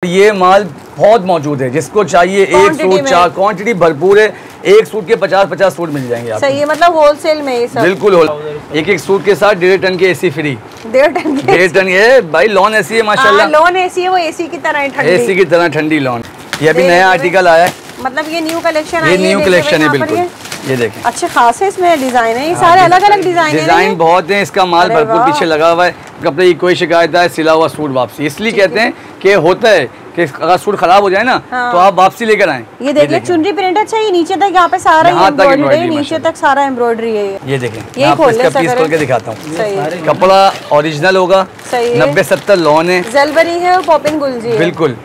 ये माल बहुत मौजूद है, जिसको चाहिए एक सूट चार, क्वांटिटी भरपूर है। एक सूट के 50-50 सूट मिल जाएंगे आपको। सही है, मतलब होलसेल में ये सब बिल्कुल एक सूट के साथ 1.5 टन की एसी फ्री। 1.5 टन ये भाई लॉन एसी है माशाल्लाह। लॉन एसी है, वो एसी की तरह ठंडी, एसी की तरह ठंडी लॉन। ये अभी नया आर्टिकल आया है, मतलब ये न्यू कलेक्शन है। ये न्यू कलेक्शन है बिल्कुल। ये देखें अच्छे खासे इसमें डिजाइन है, ये सारे अलग अलग डिजाइन बहुत है। इसका माल भरपूर पीछे लगा हुआ है। कपड़े की कोई शिकायत है, सिला हुआ सूट वापसी। इसलिए कहते हैं कि होता है कि अगर सूट खराब हो जाए ना तो आप वापसी लेकर आए। ये देखिए चुनरी प्रिंट अच्छा, ये नीचे तक यहाँ पे सारा एम्ब्रॉयडरी है, नीचे तक सारा एम्ब्रॉयडरी है। ये देखें, मैं आपको इसका पीस खोल के दिखाता हूँ। कपड़ा ओरिजिनल होगा, 90-70 लॉन है, जलबरी है और पॉपिंग गुलजी है बिल्कुल।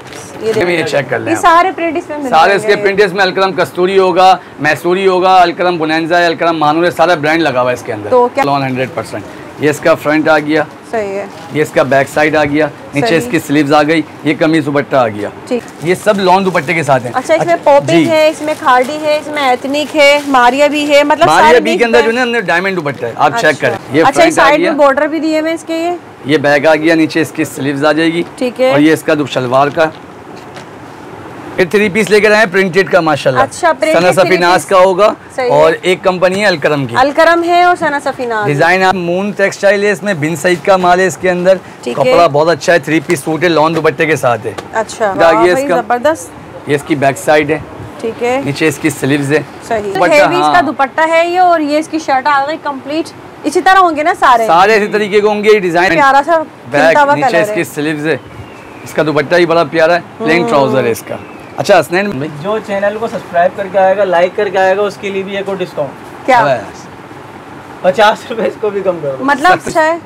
ये चेक कर लें, सारे प्रिंट इसमें सारे इसके प्रिंट इसमें अलकरम कस्तूरी होगा, मैसूरी होगा, अलकरम बुनैंजा है, अलकरम मानूर है, सारा ब्रांड लगा हुआ है इसके अंदर। तो क्या लॉन 100%। ये इसका फ्रंट आ गया, सही है। ये इसका बैक साइड आ गया, नीचे इसकी स्लीव्स आ गई, ये कमीज दुपट्टा आ गया। ये सब लॉन दुपट्टे के साथ है। अच्छा, इसमें पॉपिंग है, इसमें खाड़ी है, इसमें एथनिक है, मारिया भी है, मतलब मारिया बी के अंदर जो है ना डायमंड दुपट्टा है, आप चेक करें। ये अच्छा, साइड में बॉर्डर भी दिए हुए इसके। ये बैक आ गया, नीचे इसकी स्लीव्स आ जाएगी, ठीक है। और ये इसका शलवार का 3 पीस लेकर आए प्रिंटेड का माशाल्लाह। अच्छा, सना सफीनाज का होगा और एक कंपनी है अलकरम की, अलकरम है और सना सफीनाज। डिजाइन आप मून टेक्सटाइल है, इसमें बिन सईद का माल है इसके अंदर। कपड़ा बहुत अच्छा है, 3 पीस सूट है, लॉन दुपट्टे के साथ है। अच्छा, जबरदस्त। ये इसकी बैक साइड है, ठीक है। नीचे इसकी स्लीव्स है, सही। इसका दुपट्टा है ये, और ये इसकी शर्ट आ गई कंप्लीट। इसी तरह होंगे ना सारे इसी तरीके के होंगे। डिजाइन प्यारा सा बैक, नीचे इसकी स्लीव्स है, इसका दुपट्टा ही बड़ा प्यारा है, प्लेन ट्राउजर है इसका। अच्छा हसनैन, जो चैनल को सब्सक्राइब करके आएगा, लाइक करके आएगा, उसके लिए भी एक और डिस्काउंट। क्या? 50 रुपए इसको भी कम करो। मतलब अच्छा है,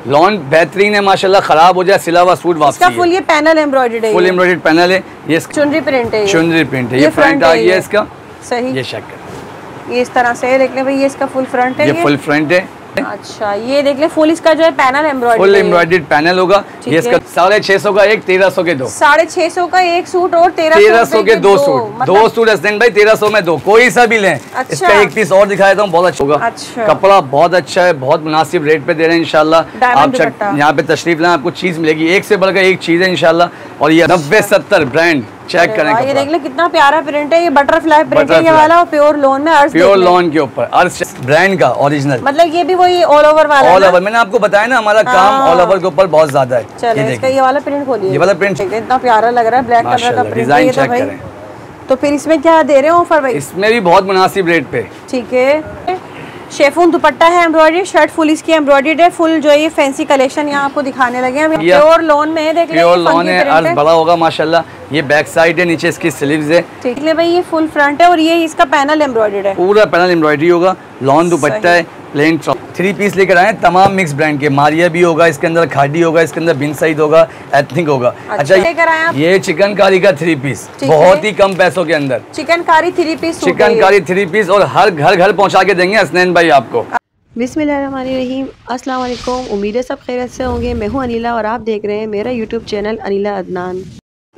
लॉन बेहतरीन है माशाल्लाह। खराब हो जाए सिला हुआ सूट वापसी। इसका फुल ये पैनल एम्ब्रॉयडर्ड है, फुल एम्ब्रॉयडर्ड पैनल है। ये चुनरी प्रिंट है, चुनरी प्रिंट है। ये फ्रंट आ गया इसका, सही। ये चेक कर, ये इस तरह से देख ले भाई, ये इसका फुल फ्रंट है। ये फुल फ्रंट है। अच्छा, ये देख ले फुल इसका जो है panel embroidered, full embroidered panel होगा। ये इसका 650 का एक, 1300 के दो। 650 का एक सूट और 1300 के 2 सूट। 2 सूट हसनैन भाई 1300 में 2, कोई सा भी लें। इसका एक पीस और दिखाया था, बहुत अच्छा होगा। कपड़ा बहुत अच्छा है, बहुत मुनासिब रेट पे दे रहे हैं इंशाल्लाह। आप यहाँ पे तशरीफ लाएं, आपको चीज मिलेगी, एक से बढ़कर एक चीज है इंशाल्लाह। और ये 90-70 ब्रांड चेक करें। ये देख ले कितना प्यारा प्रिंट है, ये बटरफ्लाई प्रिंट है ये वाला, और प्योर लॉन में अर्श, प्योर लॉन के ऊपर अर्श ब्रांड का ओरिजिनल। मतलब ये भी वही ऑल ओवर वाला, ऑल ओवर। मैंने आपको बताया ना हमारा काम ऑल ओवर के ऊपर बहुत ज्यादा है। चलो इसका ये वाला प्रिंट खोलिए, ये वाला प्रिंट इतना प्यारा लग रहा है, ब्लैक कलर का प्रिंट। डिजाइन चेक करें। तो फिर इसमें क्या दे रहे हो ऑफर भाई? इसमें भी बहुत मुनासिब रेट पे, ठीक है। शेफून दुपट्टा है एम्ब्रॉयडरी, शर्ट फुल इसकी एम्ब्रॉयडर्ड है, फुल जो है ये फैंसी कलेक्शन यहाँ आपको दिखाने लगे हैं। प्योर लॉन में है, देख ले प्योर लॉन है, अर्ज बड़ा होगा माशाल्लाह। ये बैक साइड है, नीचे इसकी स्लीव्स है, ठीक है भाई। ये फुल फ्रंट है और ये इसका पैनल एम्ब्रॉयडर्ड है, पूरा पैनल एम्ब्रॉयडरी होगा। लॉन दुपट्टा है, प्लेन 3 पीस लेकर आए, तमाम मिक्स ब्रांड के। मारिया भी होगा इसके अंदर, खाड़ी होगा इसके अंदर, बिन सईद होगा, एथनिक होगा। अच्छा, ये चिकनकारी का 3 पीस बहुत ही कम पैसों के अंदर। चिकनकारी 3 पीस, चिकनकारी 3 पीस, और हर घर पहुँचा के देंगे हसनैन भाई आपको। बिस्मिल्लाहिर्रहमानिर्रहीम, अस्सलाम वालेकुम। उम्मीद है सब खैरियत से होंगे। मैं हूं अनिला और आप देख रहे हैं मेरा यूट्यूब चैनल अनिला अदनान।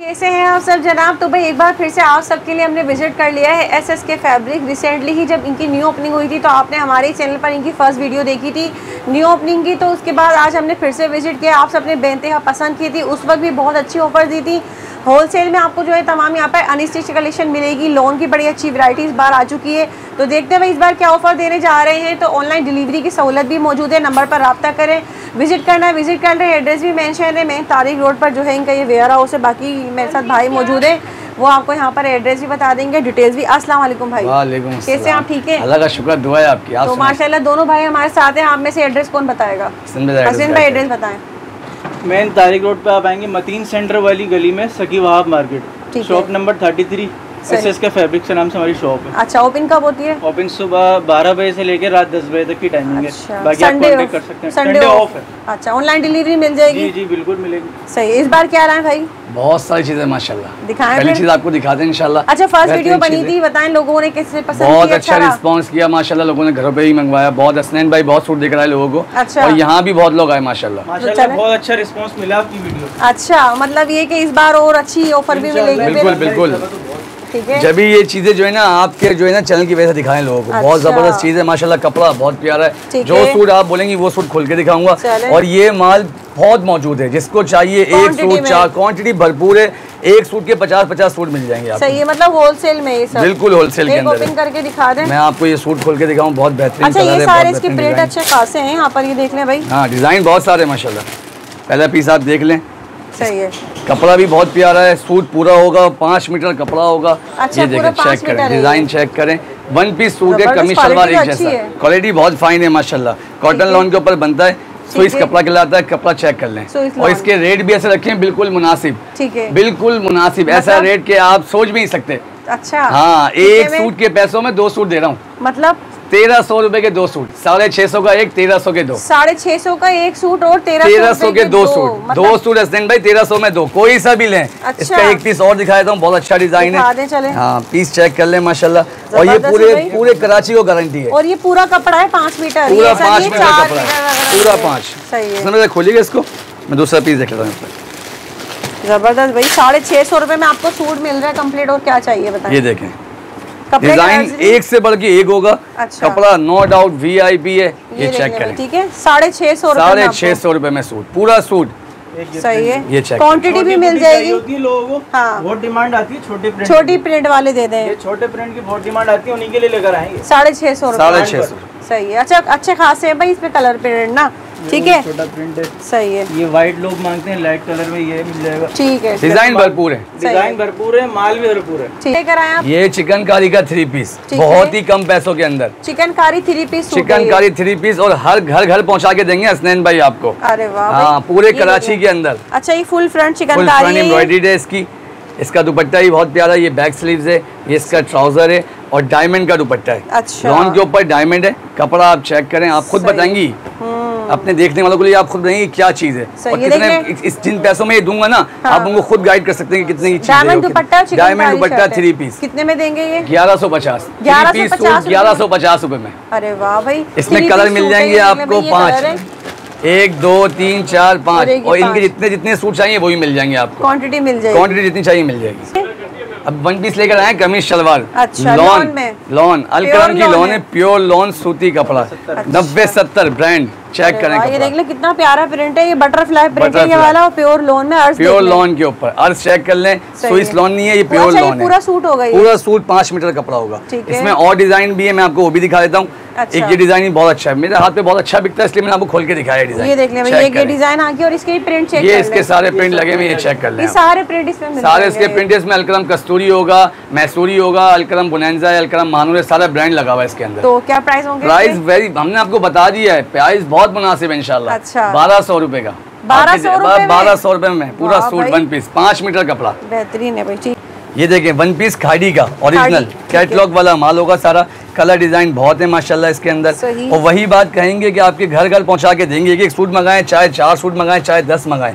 कैसे हैं आप सब जनाब? तो भाई एक बार फिर से आप सबके लिए हमने विजिट कर लिया है SSK फैब्रिक। रिसेंटली ही जब इनकी न्यू ओपनिंग हुई थी तो आपने हमारे चैनल पर इनकी फर्स्ट वीडियो देखी थी न्यू ओपनिंग की। तो उसके बाद आज हमने फिर से विजिट किया, आप सबने बेइंतहा पसंद की थी। उस वक्त भी बहुत अच्छी ऑफर दी थी। होलसेल में आपको जो है तमाम यहाँ पर अनस्टिच कलेक्शन मिलेगी। लॉन की बड़ी अच्छी वैरायटी इस बार आ चुकी है। तो देखते हैं भाई इस बार क्या ऑफर देने जा रहे हैं। तो ऑनलाइन डिलीवरी की सहूलत भी मौजूद है, नंबर पर रब्ता करें। विजिट करना है, विजिट कर रहे हैं, एड्रेस भी मेंशन है। मेन तारिक रोड पर जो है इनका ये वेयर हाउस है। बाकी मेरे साथ भाई मौजूद है, वो आपको यहाँ पर एड्रेस भी बता देंगे, डिटेल्स भी। अस्सलाम वालेकुम भाई। वालेकुम। कैसे आप? ठीक है, अल्लाह का शुक्र, दुआ है आपकी। तो माशाल्लाह दोनों भाई हमारे साथ हैं। आप में से एड्रेस कौन बताएगा? हसन भाई एड्रेस बताएं। मेन तारिक रोड पे आप आएंगे, मतीन सेंटर वाली गली में, सकी Wahab market, shop number 33, SSK fabric के नाम से हमारी शॉप है। अच्छा, ओपन कब होती है? ओपन सुबह 12 बजे से लेकर रात 10 बजे तक की टाइमिंग है। बाकी आप कांटेक्ट कर सकते हैं। संडे ऑफ है। अच्छा, ऑनलाइन डिलीवरी मिल जाएगी? जी जी बिल्कुल मिलेगी। सही। इस बार क्या रहा है भाई? बहुत सारी चीजें माशाल्लाह, दिखाएं, पहली चीज आपको दिखाते हैं इंशाल्लाह। अच्छा, फर्स्ट वीडियो बनी थी, बताएं लोगों ने कैसे पसंद बहुत अच्छा रिस्पांस किया माशाल्लाह। लोगों ने घरों पे ही मंगवाया। बहुत हसनैन भाई बहुत सूट दिख रहा है लोगों को। अच्छा, और यहाँ भी बहुत लोग आए माशाल्लाह। बहुत अच्छा रिस्पांस मिला आपकी वीडियो। अच्छा, मतलब ये कि इस बार और अच्छी ऑफर भी मिलेगी। बिल्कुल बिल्कुल। ठीक है। जब भी ये चीजें जो है ना आपके जो है ना चैनल की वजह से दिखाएं लोगों को। बहुत जबरदस्त चीज है माशाल्लाह, कपड़ा बहुत प्यारा है। जो सूट आप बोलेंगे वो सूट खोल के दिखाऊंगा। और ये माल बहुत मौजूद है, जिसको चाहिए एक सूट 4 क्वांटिटी भरपूर है। एक सूट के 50-50 सूट मिल जाएंगे आपको। सही है, मतलब होलसेल में ये सब। बिल्कुल होलसेल के अंदर। ओपन करके दिखा दें, मैं आपको ये सूट खोल के दिखाऊं, बहुत बेहतरीन। अच्छा ये सारे इसके प्रिंट अच्छे खासे हैं यहाँ पर, ये देख लें भाई। हाँ डिजाइन बहुत सारे माशाल्लाह। पहला पीस आप देख लें, सही है। कपड़ा भी बहुत प्यारा है, सूट पूरा होगा, 5 मीटर कपड़ा होगा। अच्छा, ये देखें, चेक करें, डिजाइन चेक करें। 1 पीस सूट है, कमीज सलवार एक जैसा। क्वालिटी बहुत फाइन है माशाल्लाह, कॉटन लॉन के ऊपर बनता है, स्विस कपड़ा कहलाता है। कपड़ा चेक कर लें, और इसके रेट भी ऐसे रखे हैं बिल्कुल मुनासिब। ठीक है, बिल्कुल मुनासिब, ऐसा रेट के आप सोच भी नहीं सकते। अच्छा हाँ, एक सूट के पैसों में 2 सूट दे रहा हूँ। मतलब 1300 रुपए के 2 सूट, 650 का एक, 1300 के 2। 650 का एक सूट और 1300 के 2 सूट। 2 सूट हसनैन भाई 1300 में 2, कोई सा भी लें। अच्छा। इसका एक पीस और दिखा देता हूँ, बहुत अच्छा डिजाइन है। हाँ पीस चेक कर ले माशाल्लाह। और ये पूरे कराची को गारंटी है। और ये पूरा कपड़ा है 5 मीटर, पूरा 5 मीटर कपड़ा है, पूरा 5। सही है, खोलिएगा इसको, मैं दूसरा पीस देख लेता हूँ। जबरदस्त भाई, 650 रुपए में आपको सूट मिल रहा है कंप्लीट। और क्या चाहिए बताएं। ये देखें, डिजाइन एक से बढ़ के एक होगा। अच्छा। कपड़ा नो डाउट VIP है, ये चेक करें। ठीक है, 650 रुपए में सूट, पूरा सूट। सही है, ये चेक। क्वांटिटी भी मिल जाएगी लोगों को। हाँ, बहुत डिमांड आती है छोटी प्रिंट वाले दे दें। ये छोटे प्रिंट की बहुत डिमांड आती है, उन्हीं के लिए लेकर आएंगे। 650 650। सही है। अच्छा, अच्छे खासे है भाई इसमें कलर प्रिंट ना। ठीक है, छोटा प्रिंट है। सही है। ये व्हाइट लोग मांगते हैं, लाइट कलर में ये मिल जाएगा। ठीक है, डिजाइन भरपूर है, डिजाइन भरपूर है, माल भी भरपूर है। ठीक है। ये चिकनकारी का 3 पीस, बहुत ही कम पैसों के अंदर। चिकनकारी 3 पीस, चिकनकारी 3 पीस, और हर घर पहुंचा के देंगे हसनैन भाई आपको। अरे वाह, हाँ पूरे कराची के अंदर। अच्छा, ये फुल फ्रंट चिकनकारी एम्ब्रॉयडरी है इसकी। इसका दुपट्टा ही बहुत प्यारा, ये बैक स्लीव्स है, ये इसका ट्राउजर है, और डायमंड का दुपट्टा है। अच्छा, लॉन के ऊपर डायमंड है। कपड़ा आप चेक करें, आप खुद बताएंगी, अपने देखने वालों के लिए आप खुद बताएंगी क्या चीज है, और कितने जिन पैसों में ये दूंगा ना। हाँ। आप उनको खुद गाइड कर सकते हैं कि कितने की चीज है। डायमंड दुपट्टा 3 पीस कितने में देंगे ये? 1150। 1150 रुपए में। अरे वाह भाई, इसमें कलर मिल जाएंगे आपको 5, 1 2 3 4 5, और इनके जितने सूट चाहिए वही मिल जाएंगे आपको। क्वांटिटी मिल जाएगी, क्वांटिटी जितनी चाहिए मिल जाएगी। अब 1 पीस लेकर आए कमीज शलवार। अच्छा, लॉन अलकरम की लॉन है, प्योर लॉन सूती कपड़ा। 90-70 ब्रांड चेक करें। ये देख ले कितना प्यारा प्रिंट है, ये बटरफ्लाई प्रिंट है ये वाला, प्योर लॉन में अर्ज, प्योर लॉन के ऊपर अर्ज चेक कर लें। स्विस लॉन नहीं है, ये प्योर लॉन है। पूरा सूट होगा, पूरा सूट 5 मीटर कपड़ा होगा। इसमें और डिजाइन भी है, मैं आपको वो भी दिखा देता हूँ। अच्छा। एक ये डिजाइन बहुत अच्छा है, मेरे हाथ पे बहुत अच्छा बिकता है, इसलिए मैंने आपको खोल के दिखाया डिजाइन। ये देख लें भाई, ये डिजाइन आ गया, और इसके प्रिंट चेक कर लें। ये इसके सारे प्रिंट लगे हुए, ये चेक कर लें। सारे प्रिंट इसमें सारे इसके प्रिंट, इसमें अलकरम कस्तूरी होगा, मैसूरी होगा, अलकरम बुनैंजा है, अलकरम मानूर है, सारा ब्रांड लगा हुआ है इसके अंदर। तो क्या प्राइस होंगे? प्राइस वेरी, हमने आपको बता दिया है, प्राइस बहुत मुनासिब है इंशाल्लाह। अच्छा, 1200 रुपए का। 1200 रुपए में पूरा सूट 1 पीस, 5 मीटर कपड़ा। बेहतरीन है भाई। ये देखें 1 पीस खाड़ी का ओरिजिनल कैटलॉग वाला माल होगा सारा। कलर डिजाइन बहुत है माशाल्लाह इसके अंदर। और वही बात कहेंगे कि आपके घर पहुंचा के देंगे। एक सूट मंगाएं, चाहे 4 सूट मंगाएं, चाहे 10 मंगाएं,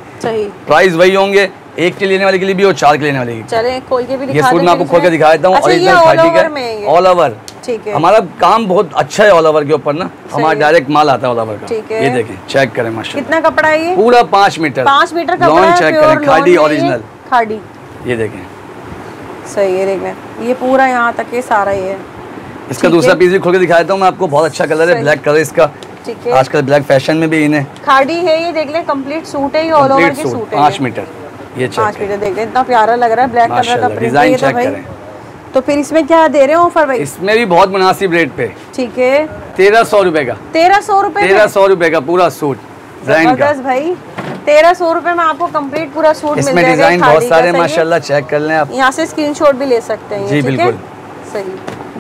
प्राइस वही होंगे। 1 के लेने वाले के लिए भी और 4 के लेने वाले की। चलें खोल के भी दिखा, ये सूट मैं आपको खोल के दिखा देता हूँ। ओरिजिनल खाड़ी का, ऑल ओवर। ठीक है, हमारा काम बहुत अच्छा है ऑल ओवर के ऊपर ना, हमारा डायरेक्ट माल आता है ऑल ओवर का। ये देखें, चेक करें माशाल्लाह। कितना कपड़ा है ये? पूरा 5 मीटर। 5 मीटर कपड़ा लॉन चेक करें, खाड़ी ओरिजिनल खाड़ी। ये देखें, सही है, देख लें ये पूरा यहाँ तक ये सारा ही है। इसका दूसरा पीस भी खोल के दिखा देता हूँ मैं आपको। बहुत अच्छा कलर है, ब्लैक कलर इसका। ठीक है, आजकल ब्लैक फैशन में भी इन्हें। खाड़ी है ये, देख ले कंप्लीट सूट है ये, ऑल ओवर के सूट है। 5 मीटर, ये 5 मीटर देख ले, इतना प्यारा लग रहा है, ब्लैक कलर का प्रिंट डिजाइन चेक करें। तो फिर इसमें क्या दे रहे हो ऑफर भाई? इसमें भी बहुत मुनासिब रेट पे। ठीक है, 1300 रुपए का। 1300 रुपए? 1300 रुपए का पूरा सूट ब्रांड का भाई। 1300 रुपए में आपको कंप्लीट पूरा सूट मिल जाएगा। इसमें डिजाइन बहुत सारे माशाल्लाह, चेक कर लें आप। यहाँ से स्क्रीनशॉट भी ले सकते हैं। जी बिल्कुल, सही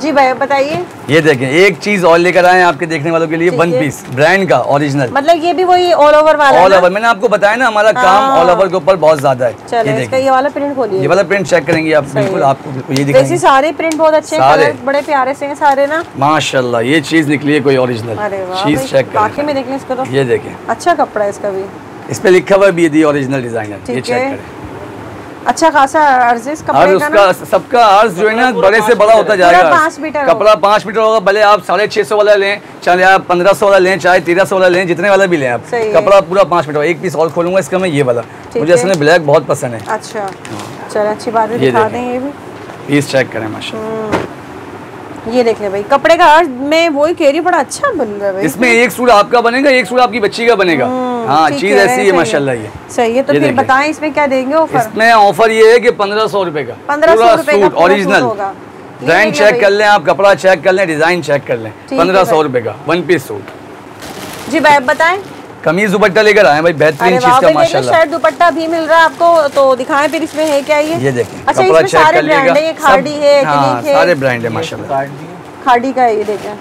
जी भाई, बताइए। ये देखें, एक चीज और लेकर आए आपके देखने वालों के लिए, 1 पीस ब्रांड का ओरिजिनल। मतलब ये भी वही ऑल ओवर वाला? ऑल ओवर, मैंने आपको बताया ना हमारा काम ऑल ओवर के ऊपर बहुत ज्यादा है। चलिए इसका ये वाला प्रिंट खोलिए। ये वाला प्रिंट चेक करेंगे आप, बिल्कुल आपको ये दिखाएंगे। वैसे सारे प्रिंट बहुत अच्छे हैं, कलर बड़े प्यारे से हैं सारे ना माशाल्लाह। ये चीज निकली है कोई ओरिजिनल चीज, चेक करें। बाकी में देख लें इसको तो, ये देखें अच्छा कपड़ा है इसका भी, इस पे लिखा हुआ भी है ओरिजिनल डिजाइन है। ये चेक करें, अच्छा खासा अर्ज है इसका। और उसका सबका अर्ज जो है ना बड़े से बड़ा होता जाएगा। 5 मीटर कपड़ा 5 मीटर होगा, भले आप 650 वाला लें, चाहे आप 1500 वाला लें, चाहे 1300 वाला लें, जितने वाला भी लें आप, कपड़ा पूरा 5 मीटर। एक पीस और खोलूंगा इसका मैं, ये वाला मुझे असल में ब्लैक बहुत पसंद है। अच्छा चलो, अच्छी बात है, दिखा दें ये भी। पीस चेक करें माशाल्लाह। ये देख ले भाई, कपड़े का अर्थ में वही कह रही, बड़ा अच्छा बन रहा है भाई। इसमें एक सूट आपका बनेगा, एक सूट आपकी बच्ची का बनेगा। हाँ, चीज ऐसी है माशाल्लाह। ये सही है। तो फिर बताएं इसमें क्या देंगे ऑफर? इसमें ऑफर ये है कि 1500 रुपए का 1500 रुपए का ओरिजिनल। ब्रांड चेक कर लें आप, कपड़ा चेक कर लें, डिजाइन चेक कर लें। 1500 रुपए का 1 पीस सूट। जी भाई बताएं। कमीज दुपट्टा लेकर आए भाई, बेहतरीन चीज का माशाल्लाह। शर्ट दुपट्टा भी मिल रहा है आपको, तो दिखाएं फिर इसमें है क्या ये देखें। अच्छा, इसमें सारे ब्रांड है, खाड़ी है, सारे ब्रांड है माशाल्लाह। खाड़ी का है ये देखें,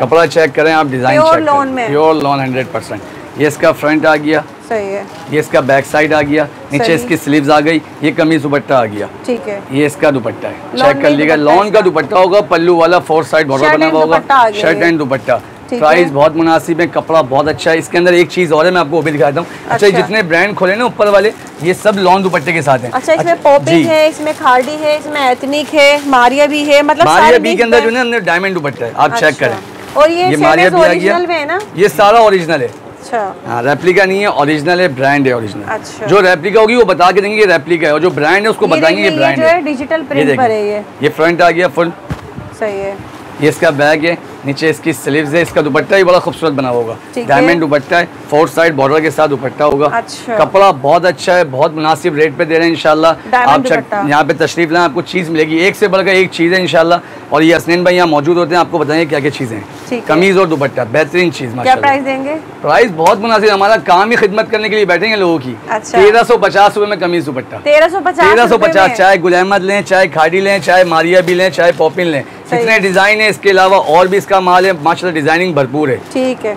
कपड़ा चेक करें आप, डिजाइन चेक करें, प्योर लॉन 100%। ये इसका फ्रंट आ गया, सही है। ये इसका बैक साइड आ गया, नीचे इसकी स्लीव्स आ गई, ये कमीज दुपट्टा आ गया, ठीक है। ये इसका दुपट्टा है, चेक कर लीजिएगा। लॉन का दुपट्टा होगा, पल्लू वाला 4 साइड बॉर्डर बना हुआ होगा, शर्ट एंड दुपट्टा। प्राइस बहुत मुनासिब है, कपड़ा बहुत अच्छा है। इसके अंदर एक चीज और है, मैं आपको वो भी दिखाता हूँ। अच्छा, जितने ब्रांड खोले ना ऊपर वाले, ये सब लॉन दुपट्टे के साथ हैं। अच्छा, इसमें पॉपिंग है, इसमें खाड़ी है, इसमें एथनिक है, मारिया भी है, मतलब मारिया बी के अंदर जो है अंदर डायमंड दुपट्टा है, आप चेक करें। और ये मारिया बी आ गया ना, ये सारा ओरिजिनल है। अच्छा, हाँ, रेप्लिका नहीं है, ओरिजिनल है, ब्रांड है ओरिजिनल। अच्छा। जो रेप्लिका होगी वो बता के देंगे ये रेप्लिका है, और जो ब्रांड है उसको बताएंगे ये ब्रांड है। डिजिटल प्रिंट पर है ये फ्रंट आ गया फुल, सही है। ये इसका बैग है, नीचे इसकी स्लीव्स है, इसका दुपट्टा ही बड़ा खूबसूरत बना होगा, डायमंड दुपट्टा है, 4 साइड बॉर्डर के साथ दुपट्टा होगा। अच्छा। कपड़ा बहुत अच्छा है, बहुत मुनासिब रेट पे दे रहे हैं इंशाल्लाह। आप यहाँ पे तशरीफ लाएं, आपको चीज मिलेगी, एक से बढ़कर एक चीज है इंशाल्लाह। और ये हसनैन भाई यहाँ मौजूद होते हैं, आपको बताएंगे क्या क्या चीजें हैं। कमीज और दुपट्टा बेहतरीन चीज। क्या प्राइस देंगे? प्राइस बहुत मुनासिब, हमारा काम ही खिदमत करने के लिए बैठेंगे लोगों की। 1350 रुपए में कमीज दुपट्टा, 1350। चाहे गुल अहमद लें, चाहे खाड़ी लें, चाहे मारिया भी लें, चाहे पॉपिन लें, इतने डिजाइन है। इसके अलावा और भी इसका माल है माशाल्लाह, डिजाइनिंग भरपूर है। ठीक है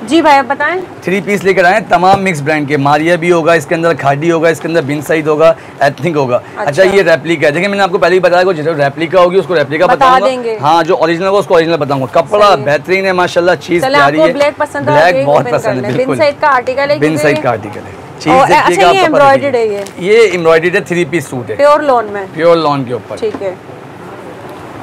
जी भाई, आप बताएं। 3 पीस लेकर आए, तमाम मिक्स ब्रांड के। मारिया भी होगा, इसके अंदर खाड़ी होगा, इसके अंदर बिन सईद होगा, एथनिक होगा। अच्छा, ये रेप्लिका है। देखिए, मैंने आपको पहले ही बताया, जो रेप्लिका होगी उसको रेप्लिका बताऊंगा। हाँ, जो ओरिजिनल होगा उसको ओरिजिनल बताऊंगा। कपड़ा बेहतरीन है माशाल्लाह, चीज प्यारी है। ब्लैक पसंद है, ब्लैक बहुत पसंद है, बिल्कुल। बिन सईद का आर्टिकल है, बिन सईद का आर्टिकल है। अच्छा, ये एम्ब्रॉयडर्ड है, ये एम्ब्रॉयडर्ड है, 3 पीस सूट है, प्योर लॉन में, प्योर लॉन के ऊपर। ठीक है।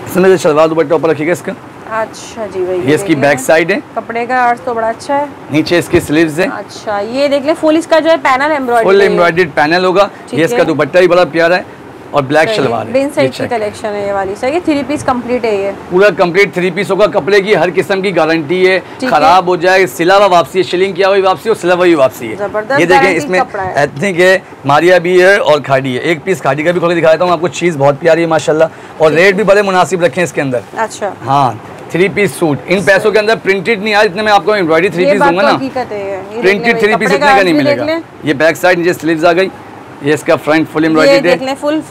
इसमें शलवार दुपट्टा ऊपर रखिएगा इसका। अच्छा जी भाई, ये इसकी बैक साइड है, कपड़े का अर्थ तो बड़ा अच्छा है। नीचे इसकी स्लीव्स है। अच्छा, ये देख ले, फुल इसका जो है panel embroidered, full embroidered panel होगा। ये इसका दुपट्टा भी बड़ा प्यारा है, और ब्लैक शलवार है। बिन सईद की कलेक्शन है ये वाली, सही है। 3 पीस कंप्लीट है, ये पूरा कंप्लीट 3 पीस होगा। कपड़े की हर किस्म की गारंटी है, खराब हो जाए सिला हुआ वापसी है, शिलिंग किया हुई वापसी और सिला हुई वापसी है। ये देखें, इसमें एथनिक है, मारिया भी है और खाड़ी है। एक पीस खाड़ी का भी खोल के दिखा देता हूँ आपको, चीज बहुत प्यारी है माशाल्लाह, और रेट भी बड़े मुनासिब रखे हैं इसके अंदर। अच्छा, हाँ, 3 पीस सूट इन पैसों के अंदर प्रिंटेड नहीं आया, इतने में आपको एम्ब्रॉयडरी 3 पीस दूंगा ना, प्रिंटेड 3 पीस इतने का नहीं मिलेगा। ये बैक साइड नीचे स्लीव्स आ गई, ये इसका फ्रंट फुल एम्ब्रॉयडरी है, फुल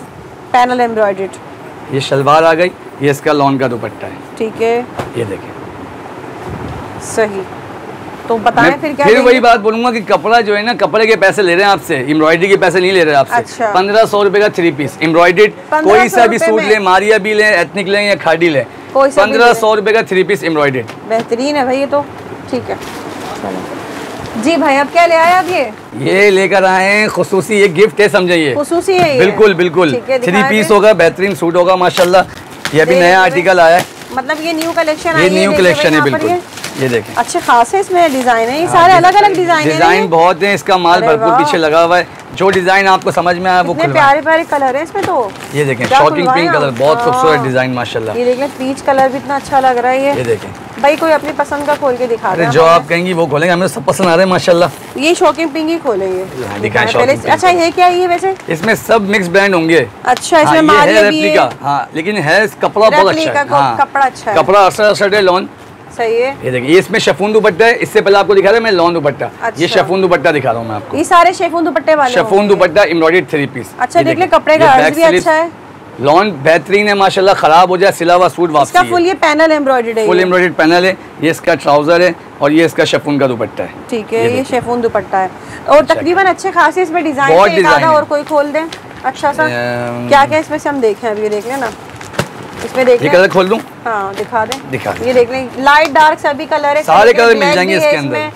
पैनल एम्ब्रॉयडर्ड। ये शलवार आ गई, ये इसका लॉन का दुपट्टा है, ठीक है। ये देखें, सही। तो बताएं फिर क्या? फिर वही बात बोलूंगा कि कपड़ा जो है ना, कपड़े के पैसे ले रहे हैं आपसे, एम्ब्रॉयडरी के पैसे नहीं ले रहे आपसे। अच्छा। 1500 रुपए का 3 पीस एम्ब्रॉयडर्ड, कोई सा भी सूट ले, मारिया भी ले, एथनिक ले या खाड़ी ले, 1500 रुपए का 3 पीस एम्ब्रॉयडर्ड। बेहतरीन है भाई ये तो, ठीक है। जी भाई, अब क्या ले आए आप? ये लेकर आए हैं खुसूसी, ये गिफ्ट है, समझिए, खुसूसी है ये। बिल्कुल बिल्कुल 3 पीस होगा, बेहतरीन सूट होगा माशाल्लाह। ये अभी नया आर्टिकल आया है, मतलब ये न्यू कलेक्शन है, ये न्यू कलेक्शन है बिल्कुल। ये देखें, अच्छे खासे इसमें डिजाइन है, ये सारे अलग अलग डिजाइन बहुत है। इसका माल भरपूर पीछे लगा हुआ है, जो डिजाइन आपको समझ में आया वो प्यारे प्यारे कलर है इसमें। तो ये देखें, शॉकिंग पिंक कलर, बहुत खूबसूरत डिजाइन माशाल्लाह। ये देख लें, पीच कलर भी इतना अच्छा लग रहा है। ये देखें भाई, कोई अपनी पसंद का खोल के दिखा दे, जो आप कहेंगी वो खोलेंगे, हमें सब पसंद आ रहे हैं माशाल्लाह। ये शॉकिंग पिंक ही खोलेंगे, दिखाएं। अच्छा, ये क्या है वैसे? इसमें सब मिक्स ब्रांड होंगे। अच्छा, इसमें मारिया भी है, हाँ, लेकिन है कपड़ा बहुत अच्छा है, कपड़ा अच्छा है, कपड़ा असर है, लॉन। सही है। ये देखिए, ये इसमें शिफॉन दुपट्टा है, इससे पहले आपको दिखा रहा मैं लॉन दुपट्टा। अच्छा। ये शिफॉन दुपट्टा दिखा रहा हूँ मैं आपको, ये सारे शिफॉन दुपट्टे वाले, शिफॉन दुपट्टा एम्ब्रॉयडर्ड 3 पीस। अच्छा, देख ले, कपड़े का अर्थ भी अच्छा है, लॉन बेहतरीन है माशाल्लाह, खराब हो जाए सिला हुआ सूट वापसी। इसका फुल ये पैनल एम्ब्रॉयडर्ड है, फुल एम्ब्रॉयडर्ड पैनल है। ये इसका ट्राउजर है और ये इसका शिफॉन का दुपट्टा है, ठीक है। ये शिफॉन दुपट्टा है और तकरीबन अच्छे खासे इसमें डिजाइन है। और कोई खोल दें अच्छा सा, क्या क्या इसमें से हम देखें? अब ये देख लें ना, इसमें देख लें, कलर खोल दूं? हाँ, दिखा दें, दिखा। ये देख लें, लाइट डार्क सभी कलर है, सारे कलर मिल जाएंगे इसके अंदर।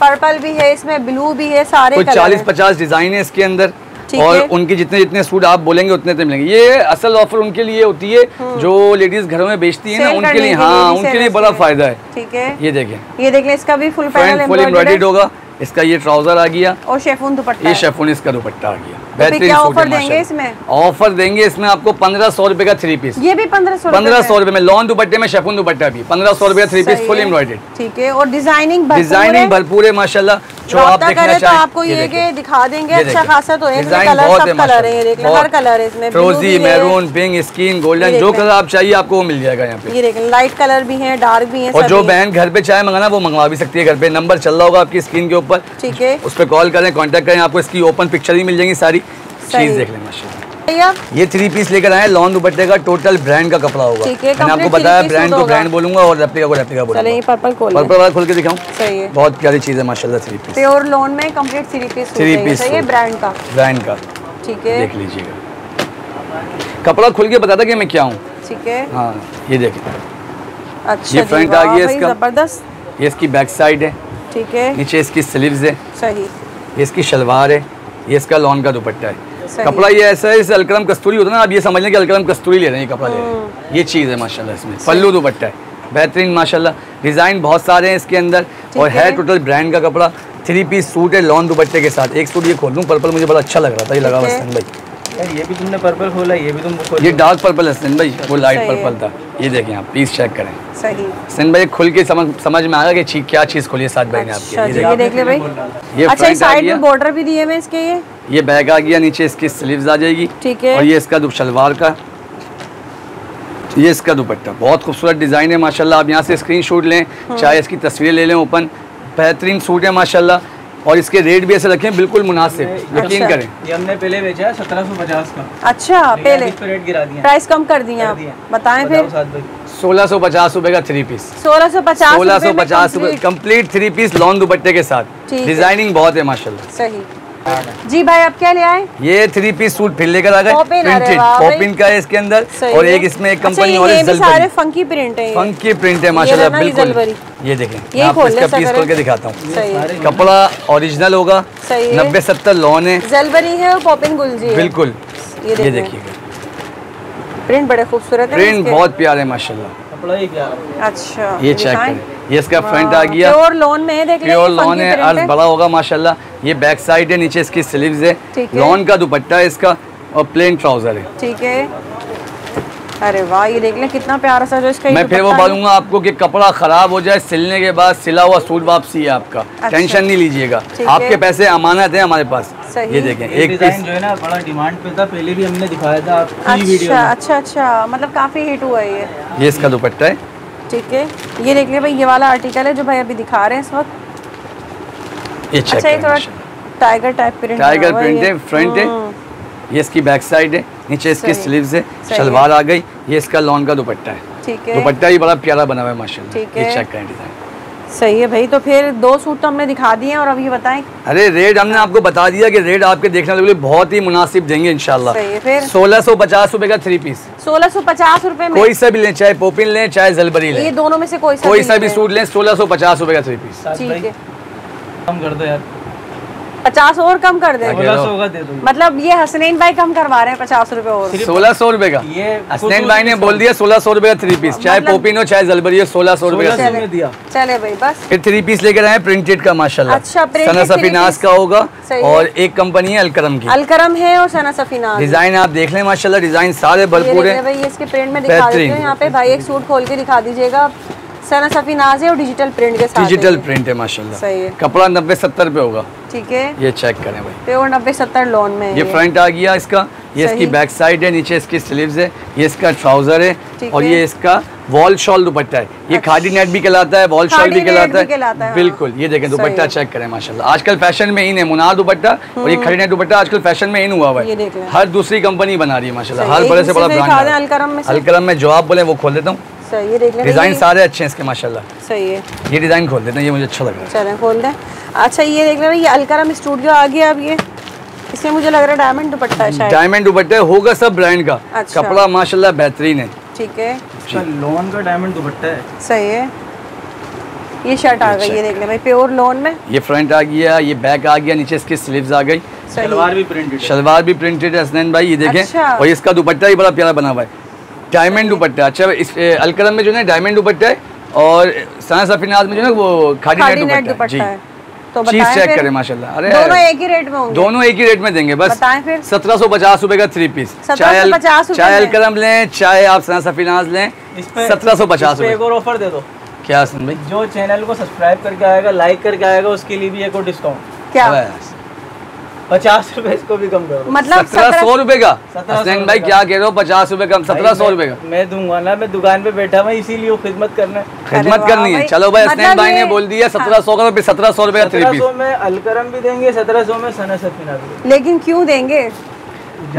पर्पल भी है इसमें, ब्लू भी है, सारे 40-50 डिजाइन है इसके अंदर, और उनके जितने जितने सूट आप बोलेंगे उतने मिलेंगे। ये असल ऑफर उनके लिए होती है जो लेडीज घरों में बेचती है ना, उनके लिए, हाँ, उनके लिए बड़ा फायदा है। ठीक है, ये देखें, ये देख लें, इसका भी फुल पैनल एम्ब्रॉयडर्ड होगा। इसका ये ट्राउजर आ गया और शिफॉन दुपट्टा, ये शिफॉन इसका दुपट्टा आ गया। बेहतरीन क्या ऑफर देंगे इसमें? ऑफर देंगे इसमें आपको 1500 रुपए का 3 पीस। ये भी 1500 रुपए में लॉन दुपट्टे में शिफॉन दुपट्टा भी 1500 रुपए का 3 पीस फुल एम्ब्रॉयडर्ड। ठीक है, और डिजाइनिंग भरपूर है माशाल्लाह। जो आप देखना चाहें तो आपको ये के दिखा देंगे। अच्छा खासा तो है, कलर सब कलर है, ये देख लो हर कलर है इसमें, फ्रोजी, मैरून, पिंक, स्किन, गोल्डन, जो कलर आप चाहिए आपको वो मिल जाएगा यहाँ पे। ये देखें लाइट कलर भी है, डार्क भी है। और जो बहन घर पे चाय मंगाना वो मंगवा भी सकती है घर पे। नंबर चल रहा होगा आपकी स्क्रीन के ऊपर, ठीक है, उस पर कॉल करें, कांटेक्ट करें, आपको इसकी ओपन पिक्चर ही मिल जाएंगी, सारी चीज देख लें माशाल्लाह। ये 3 पीस लेकर आए लॉन दुपट्टे का, टोटल ब्रांड का कपड़ा होगा। मैंने आपको बताया ब्रांड को ब्रांड बोलूंगा और रेप्लिका को रेप्लिका बोलूंगा। चलिए पर्पल वाला खोल के दिखाऊं। सही है, बहुत प्यारी चीज है माशाल्लाह। 3 पीस प्योर लॉन में कंप्लीट 3 पीस है, ब्रांड का ठीक है, देख लीजिएगा। कपड़ा खुल के बताता कि मैं क्या हूँ। ठीक है, हाँ ये देखिए। अच्छा, ये फ्रंट आ गया इसका, जबरदस्त। ये इसकी बैक साइड है, ठीक है, नीचे इसकी स्लीव्स है, सही, ये इसकी शलवार है, ये इसका लॉन का दुपट्टा है। कपड़ा ये ऐसा है, इस अलकरम कस्तूरी होता है ना, आप ये समझ लें कि अलकरम कस्तूरी ले रहे हैं, ये कपड़ा ले रहे हैं, ये चीज़ है माशाल्लाह। इसमें पल्लू दुपट्टा है बेहतरीन माशाल्लाह, डिज़ाइन बहुत सारे हैं इसके अंदर और है टोटल ब्रांड का कपड़ा। 3 पीस सूट है लॉन दुपट्टे के साथ। एक सूट ये खोल दूँ, पर्पल मुझे बड़ा अच्छा लग रहा था, ये लगा हसन भाई। ये भी तुमने पर्पल खोला, ये भी तुम ये डार्क पर्पल हसन भाई, वो लाइट पर्पल था। ये देखें आप पीस चेक करें। सही हसन भाई खुल के समझ में आएगा कि क्या चीज़ खोली है साथ भाई ने आपके। ये देख ले भाई, ये अच्छा साइड में बॉर्डर भी दिए हुए इसके, ये बैग आ गया, नीचे इसकी स्लीव्स आ जाएगी, ठीक है, और ये इसका शलवार का, ये इसका दुपट्टा। बहुत खूबसूरत डिज़ाइन है माशाल्लाह। आप यहाँ से स्क्रीनशॉट लें, चाहे इसकी तस्वीर ले लें ओपन, बेहतरीन सूट है माशाल्लाह। और इसके रेट भी ऐसे रखें बिल्कुल मुनासिब, यकीन करें। ये हमने पहले बेचा है 1750 का। अच्छा, पहले रेट गिरा दिया, प्राइस कम कर दिया, बताएं फिर। 1650 रुपए का 3 पीस, 1650 रुपए कंप्लीट 3 पीस लॉन दुपट्टे के साथ। डिजाइनिंग बहुत है माशाल्लाह। सही जी भाई, आप क्या ले आए? ये 3 पीस सूट फिर लेकर आ गए, प्रिंटेड पॉपिन का है इसके अंदर, और एक इसमें एक कंपनी और सारे फंकी प्रिंट है, फंकी प्रिंट है माशाल्लाह बिल्कुल। ये देखें, मैं आपको इसका पीस खोल के दिखाता हूँ। कपड़ा ओरिजिनल होगा, 90-70 लॉन है, जलबरी है और पॉपिन गुलजी बिल्कुल। ये देखिएगा, प्रिंट बड़े खूबसूरत है, प्रिंट बहुत प्यारे माशाल्लाह। अच्छा, ये चेक करें, ये इसका फ्रंट आ गया, प्योर लॉन में है, देख लीजिए, प्योर लॉन है, अर्ज बड़ा होगा माशाल्लाह। ये बैक साइड है, नीचे इसकी स्लीव्स है, लॉन का दुपट्टा है इसका और प्लेन ट्राउजर है, ठीक है। अरे वाह, ये देख लें कितना प्यारा सा जो इसका। मैं फिर वो बोलूंगा आपको कि कपड़ा खराब हो जाए, सिलने के बाद सिला हुआ सूट वापसी है आपका। अच्छा, टेंशन नहीं लीजिएगा, आपके पैसे अमानत है हमारे पास। ये देखें, एक डिजाइन जो है ना बड़ा डिमांड पे था, पहले भी हमने दिखाया था आपकी वीडियो में। अच्छा, मतलब काफी हिट हुआ है ये इसका दुपट्टा है, ठीक है। ये देख ले भाई, ये वाला आर्टिकल है जो भाई अभी दिखा रहे हैं इस वक्त। ये चेक करें, थोड़ा tiger type print, tiger print है, फ्रंट है, ये इसकी बैक साइड है, नीचे इसकी स्लीव्स है, शलवार आ गई, ये इसका लॉन का दुपट्टा है, ठीक है। दुपट्टा ही बड़ा प्यारा बना हुआ है माशाल्लाह। ये चेक करें डिजाइन, सही है भाई। तो फिर 2 सूट तो हमने दिखा दिए और अब ये बताएं। अरे रेट हमने आपको बता दिया कि रेट आपके देखने वाले बहुत ही मुनासिब देंगे इंशाल्लाह। 1650 रुपए का 3 पीस, 1650 रुपए में कोई सा भी लें, चाहे पोपिन लें चाहे जलबरी लें, ये दोनों में से कोई सा भी सूट लें, 1650 रुपए का 3 पीस। ठीक है, कम कर दो यार, 50 और कम कर दें, 1600 का दे दो। मतलब ये हसनैन भाई कम करवा रहे हैं 50 रुपए और, 1600 रुपए का। ये हसनैन भाई ने बोल दिया 1600 रुपए का 3 पीस, चाहे पोपिन हो चाहे जलबरी हो, 1600 रुपए का दिया। चले भाई बस। फिर 3 पीस लेकर आए प्रिंटेड का माशाल्लाह। अच्छा, सना सफीनाज का होगा और एक कंपनी है अलकरम की, अलकरम है और सना सफीनाज। डिजाइन आप देख लें माशाल्लाह, डिजाइन सारे भरपूर है भाई। इसके प्रिंट में दिखा देते हैं यहाँ पे भाई, एक सूट खोल के दिखा दीजिएगा। सना सफीनाज है और डिजिटल प्रिंट के साथ, डिजिटल प्रिंट है माशाल्लाह। सही है, कपड़ा 90-70 पे होगा, ठीक है। ये चेक करें भाई, प्योर 90-70 लॉन में। ये फ्रंट आ गया इसका, ये इसकी बैक साइड है, नीचे इसकी स्लीव्स है, ये इसका ट्राउजर है और ये इसका वॉल शॉल दुपट्टा है। ये खादी नेट भी कहलाता है, वॉल शॉल भी कहलाता है, बिल्कुल। ये देखें दुपट्टा चेक करें माशाल्लाह, आजकल फैशन में इन है मुनार दुपट्टा और ये खादी नेट दुपट्टा आजकल फैशन में इन हुआ हुआ है, हर दूसरी कंपनी बना रही है माशाल्लाह, हर बड़े से बड़ा ब्रांड। अलकरम में जो आप बोले वो खोल देता हूँ, डिजाइन सारे अच्छे हैं इसके माशाल्लाह। सही है, ये डिजाइन खोल देते हैं, ये मुझे अच्छा लग रहा है। चलें खोल दें। अच्छा, ये देख लें, ये अलकरम स्टूडियो आ गया अब। ये इसमें मुझे लग रहा है डायमंड दुपट्टा है शायद, डायमंड दुपट्टा होगा सब ब्रांड का। अच्छा, कपड़ा माशाल्लाह बेहतरीन है, ठीक है। लोन का डायमंड दुपट्टा है, सही है। ये शर्ट आ गई, ये देख लें भाई, प्योर लोन में। ये फ्रंट आ गया, ये बैक आ गया, नीचे इसकी स्लीव्स आ गई, शलवार भी प्रिंटेड, शलवार भी प्रिंटेड है हसनैन भाई, ये देखें। और इसका दुपट्टा ही बड़ा प्यारा बना हुआ है, डायमंड दुपट्टा। अच्छा, इस अलकरम में जो है डायमंड दुपट्टा है और सना सफीनाज में जो है वो खादी नेट दुपट्टा है। तो चीज चेक करें माशाल्लाह। अरे दोनों एक ही रेट में होंगे? दोनों एक ही रेट में देंगे बस। बताएं फिर। 1750 रुपए का 3 पीस। चाहे अलकरम लें, चाहे आप सना सफीनाज लें, 1750 रुपए। एक और ऑफर दे दो। क्या हसन भाई? जो चैनल को सब्सक्राइब करके आएगा, लाइक करके आएगा, उसके लिए भी एक और डिस्काउंट। क्या? 50 रुपए, इसको भी कम करो। मतलब 1700 रुपए का। हसन भाई क्या कह रहे हो? 50 रुपए कम, 1700 रुपए का मैं दूंगा ना, मैं दुकान पे बैठा हुआ, इसीलिए खिदमत करना है। खिदमत करनी है, चलो भाई। हसन भाई ने बोल दिया 1700 का, 1700 रुपए का 3 पीस। 1700 में अलकरम भी देंगे, 1700 में सना सफीना भी। लेकिन क्यों देंगे?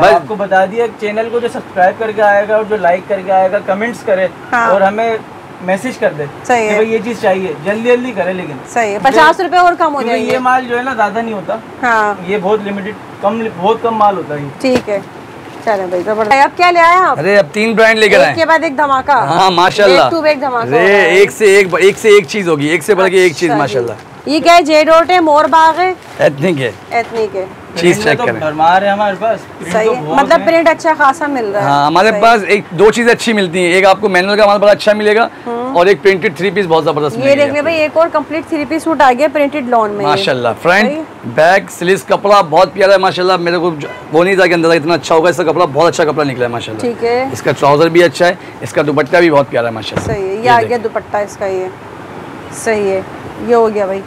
आपको बता दिया, चैनल को जो सब्सक्राइब करके आएगा और जो लाइक करके आएगा, कमेंट्स करे और हमें मैसेज कर दे सही है, भाई ये चीज चाहिए, जल्दी जल्दी करे। लेकिन सही है, 50 रुपए और कम हो जाएंगे। ये माल जो है ना ज्यादा नहीं होता। हाँ। ये बहुत लिमिटेड, बहुत कम माल होता है। ठीक है, चलो भाई जबरदस्त। अब क्या ले आए आप? अरे अब 3 ब्रांड लेकर आए, एक के बाद एक धमाका। हाँ माशाल्लाह, एक धमाका। एक से एक चीज होगी, एक से बढ़ के एक चीज माशाल्लाह। ये क्या है? जेडोट है, मोर बाग है, एथनिक है। एथनिक है। चीज चेक करें। भरमार है हमारे पास। सही है, मतलब प्रिंट अच्छा खासा मिल रहा है। हाँ, हमारे पास एक दो चीजें अच्छी मिलती हैं। एक आपको मैनुअल का माल बड़ा अच्छा मिलेगा और एक प्रिंटेड 3 पीस बहुत जबरदस्त मिलेगा। ये देख ले भाई, एक और कंप्लीट 3 पीस सूट आ गया प्रिंटेड लॉन में माशाल्लाह। फ्रंट बैक स्लीव्स कपड़ा बहुत प्यारा है माशाल्लाह। मेरे को वो नहीं था कि अंदर इतना अच्छा होगा। इसका कपड़ा बहुत अच्छा कपड़ा निकला है माशाल्लाह। ठीक है, इसका ट्राउजर भी अच्छा है, इसका दुपट्टा भी बहुत प्यारा है माशाल्लाह। सही है, ये आ गया दुपट्टा इसका। ये सही है, ये हो गया भाई।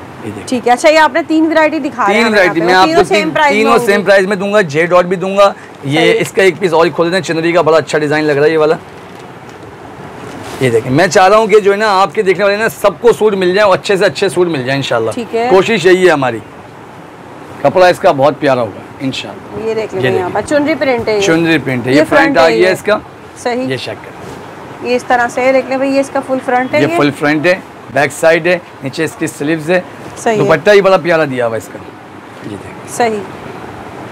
ठीक है, अच्छा ये आपने 3 वैरायटी दिखा रहे हैं। 3 वैरायटी मैं आपको तीनों सेम प्राइस में दूंगा। जे डॉट भी दूंगा। ये इसका एक पीस और खोल देते हैं, चुनरी का बड़ा अच्छा डिजाइन लग रहा है ये वाला। ये देखें, मैं चाह रहा हूँ कि जो है ना आपके देखने वाले ना सबको सूट मिल जाए और अच्छे से अच्छे सूट मिल जाए इंशाल्लाह। कोशिश यही है हमारी। कपड़ा इसका बहुत प्यारा होगा इंशाल्लाह। ये देख लीजिए, यहाँ पर चुनरी प्रिंट है। चुनरी प्रिंट है, ये फ्रंट आ गया इसका। सही, ये चेक कर, ये इस तरह से देख ले भाई। ये इसका फुल फ्रंट है, ये फुल फ्रंट है, बैक साइड है, नीचे इसकी स्लीव्स है। दुपट्टा ही बड़ा प्यारा दिया हुआ इसका। ये देखें, सही।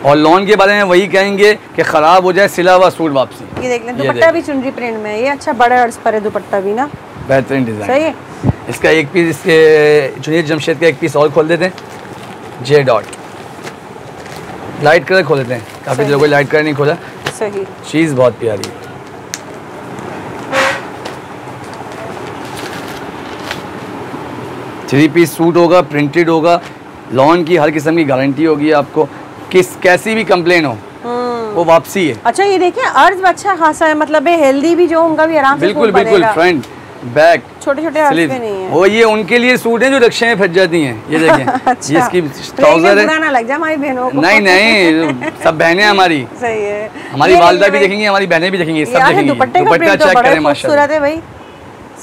और लॉन के बारे में वही कहेंगे कि खराब हो जाए सिला हुआ सूट वापसी। ये देख लें, दुपट्टा भी चुनरी प्रिंट में है। ये अच्छा बड़े अर्ज पर है दुपट्टा भी ना, बेहतरीन डिजाइन। सही है। इसका एक पीस, इसके जुनियर जमशेद का एक पीस और खोल देते हैं। जे डॉट लाइट कलर खोल देते हैं, काफी लोगों को लाइट कलर नहीं खोला। सही, चीज बहुत प्यारी है। थ्री पीस सूट होगा, प्रिंटेड होगा, लॉन की हर किस्म की गारंटी होगी आपको। कैसी भी कंप्लेन हो वो वापसी है। अच्छा ये देखिए, अर्ज अच्छा खासा है, मतलब हेल्दी भी जो होगा भी आराम से। बिल्कुल बिल्कुल, फ्रंट बैक छोटे छोटे अर्ज पे नहीं है वो। ये उनके लिए सूट है जो रक्षे में फंस जाती हैं। ये देखें, अच्छा। ये इसकी ट्राउजर है। ना लग जाए हमारी बहनों को। नहीं नहीं, सब बहनें हमारी। सही है, हमारी वालदा भी देखेंगी, हमारी बहनें भी देखेंगी, सब देखेंगी। दुपट्टा चेक करें माशाल्लाह, भाई